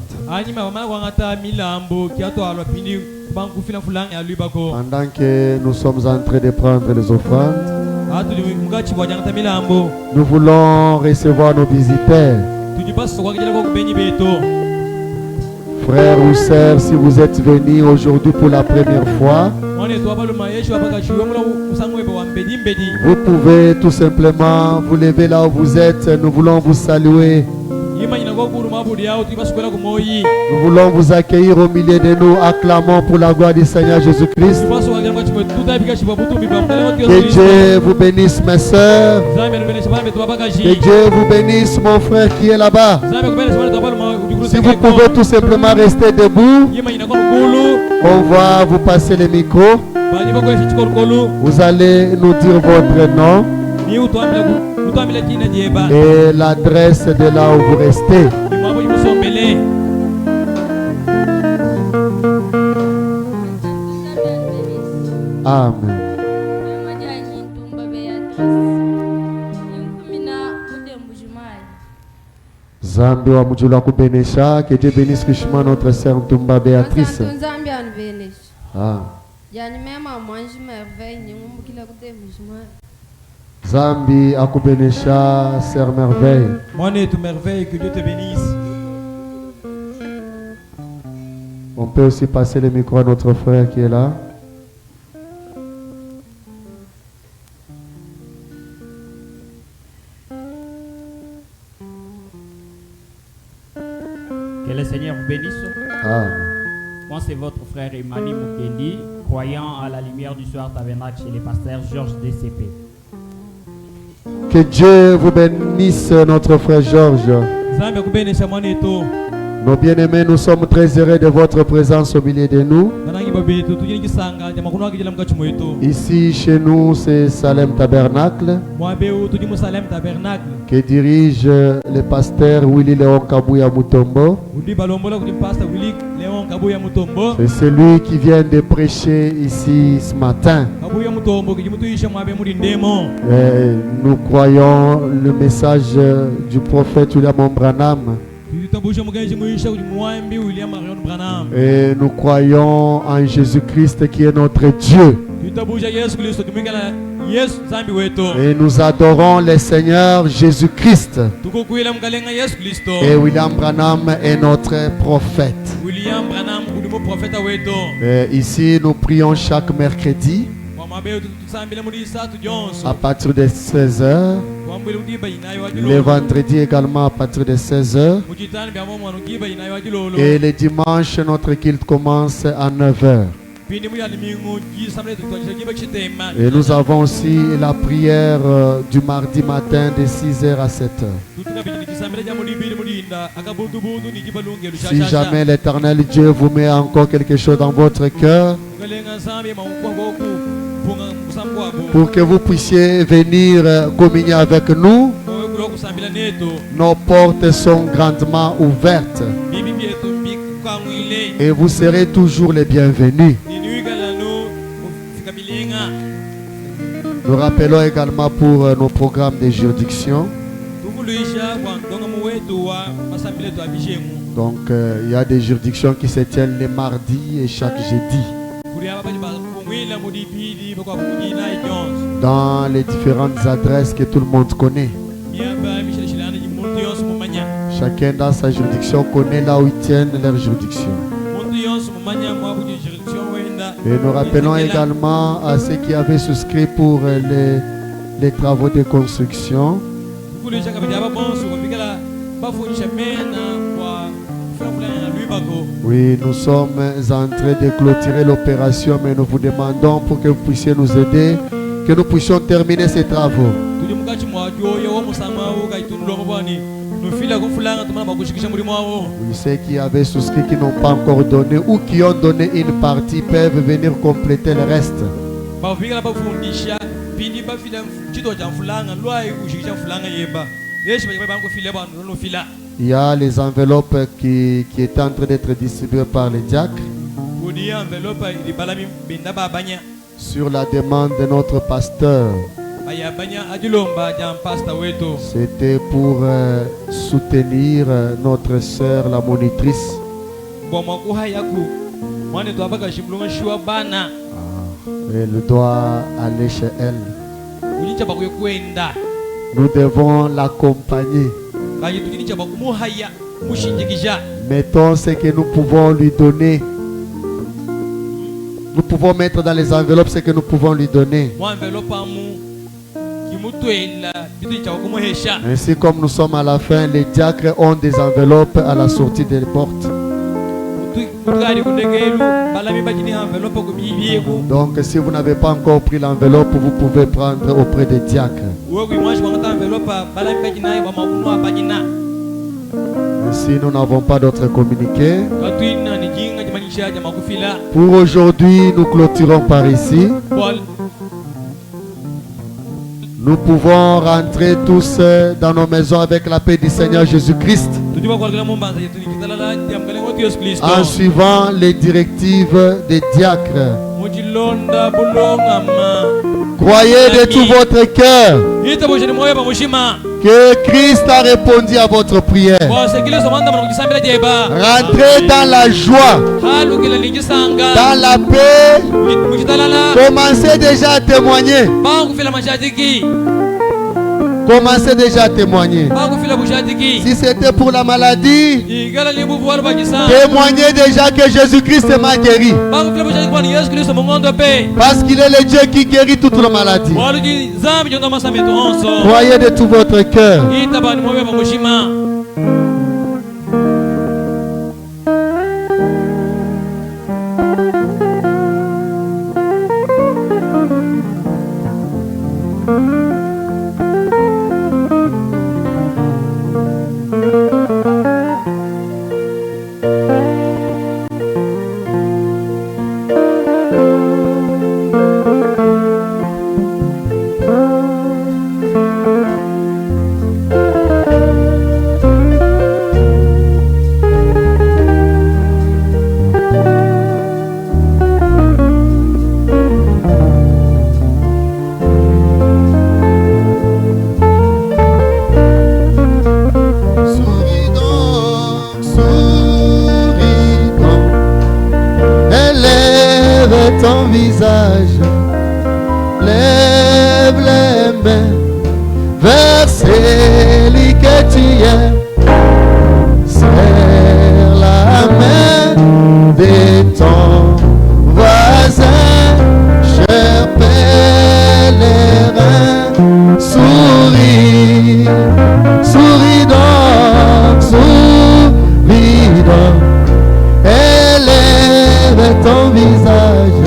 Pendant que nous sommes en train de prendre les offrandes, nous voulons recevoir nos visiteurs. Frères ou sœurs, si vous êtes venus aujourd'hui pour la première fois, vous pouvez tout simplement vous lever là où vous êtes. Nous voulons vous saluer. Nous voulons vous accueillir au milieu de nous. Acclamons pour la gloire du Seigneur Jésus-Christ. Que Dieu vous bénisse, mes sœurs. Que Dieu vous bénisse, mon frère qui est là-bas. Si vous pouvez tout simplement rester debout, on va vous passer le micro. Vous allez nous dire votre nom et l'adresse de là où vous restez. Amen. Zambi wa mujula kubenesha, que Dieu bénisse richement notre sœur Ntumba Béatrice. Ah. Zambi akubenesha, sœur merveille. Mon est merveille, que Dieu te bénisse. On On peut aussi passer le micro à notre frère qui est là. Que le Seigneur vous bénisse. Moi, c'est votre frère Emmanuel Mukendi, croyant à la lumière du soir tabernacle chez les pasteurs Georges DCP. Que Dieu vous bénisse, notre frère Georges. Nos bien-aimés, nous sommes très heureux de votre présence au milieu de nous. Ici, chez nous, c'est Salem Tabernacle, que dirige le pasteur Willy Léon Kabouya Mutombo. C'est celui qui vient de prêcher ici ce matin. Et nous croyons le message du prophète William Branham. Et nous croyons en Jésus-Christ qui est notre Dieu. Et nous adorons le Seigneur Jésus-Christ. Et William Branham est notre prophète. Et ici, nous prions chaque mercredi à partir de 16h. Les vendredis également à partir de 16h. Et les dimanches, notre culte commence à 9h. Et nous avons aussi la prière du mardi matin de 6h à 7h. Si jamais l'Éternel Dieu vous met encore quelque chose dans votre cœur, pour que vous puissiez venir communier avec nous, nos portes sont grandement ouvertes et vous serez toujours les bienvenus. Nous rappelons également pour nos programmes de juridiction. Donc il y a des juridictions qui se tiennent les mardis et chaque jeudi dans les différentes adresses que tout le monde connaît. Chacun dans sa juridiction connaît là où ils tiennent leur juridiction. Et nous rappelons également à ceux qui avaient souscrit pour les travaux de construction. Oui, nous sommes en train de clôturer l'opération, mais nous vous demandons pour que vous puissiez nous aider, que nous puissions terminer ces travaux. Oui, ceux qui avaient souscrit, qui n'ont pas encore donné ou qui ont donné une partie peuvent venir compléter le reste. Il y a les enveloppes qui étaient en train d'être distribuées par les diacres sur la demande de notre pasteur. C'était pour soutenir notre sœur, la monitrice. Elle doit aller chez elle. Nous devons l'accompagner. Mettons ce que nous pouvons lui donner. Nous pouvons mettre dans les enveloppes ce que nous pouvons lui donner. Ainsi, comme nous sommes à la fin, les diacres ont des enveloppes à la sortie des portes. Donc si vous n'avez pas encore pris l'enveloppe, vous pouvez prendre auprès des diacres. Si nous n'avons pas d'autres communiqués, pour aujourd'hui, nous clôturons par ici. Nous pouvons rentrer tous dans nos maisons avec la paix du Seigneur Jésus-Christ, en suivant les directives des diacres. Croyez de tout votre cœur que Christ a répondu à votre prière. Rentrez dans la joie, dans la paix. Commencez déjà à témoigner. Commencez déjà à témoigner. Si c'était pour la maladie, témoignez déjà que Jésus-Christ m'a guéri. Parce qu'il est le Dieu qui guérit toutes les maladies. Croyez de tout votre cœur. Lève les mains vers celui que tu aimes. Serre la main de ton voisin, cher pèlerin. Souris, souris donc, souris donc. Élève ton visage.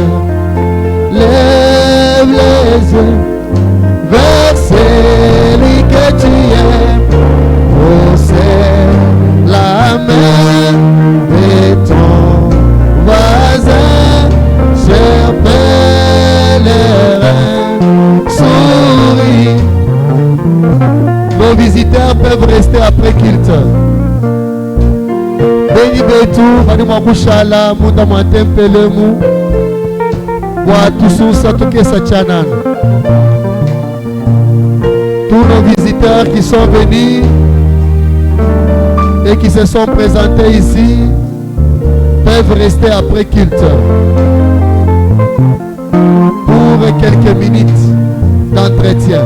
Lève les yeux vers celui que tu aimes. Oh, serre la main de ton voisin, cher pèlerin. Souris. Nos visiteurs peuvent rester après culte. Béni Betou, Bani Mabushala, Munda Matempelemu. Tous nos visiteurs qui sont venus et qui se sont présentés ici peuvent rester après culte pour quelques minutes d'entretien.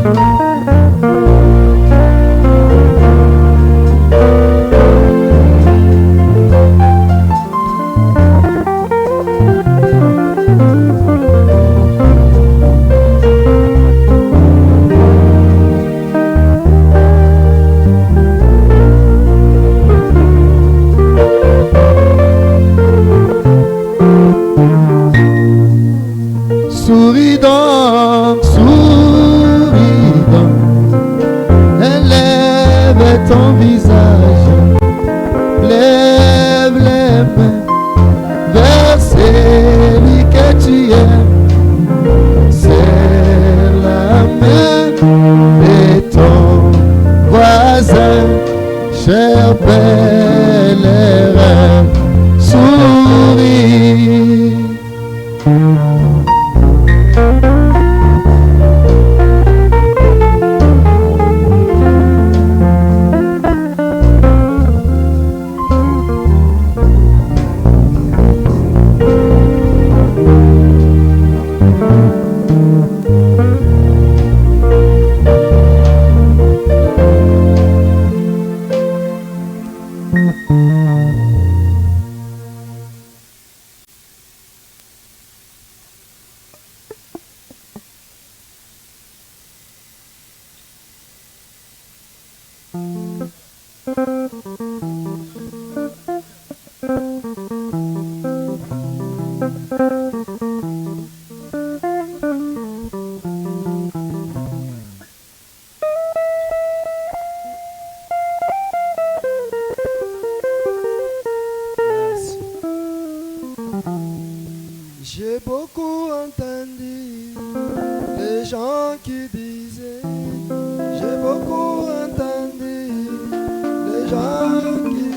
Souris donc, élève ton visage, lève les mains vers celui que tu aimes. Serre la main de ton voisin, cher pèlerin. Souris. J'ai beaucoup entendu les gens qui disaient, j'ai beaucoup entendu les gens qui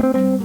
disaient.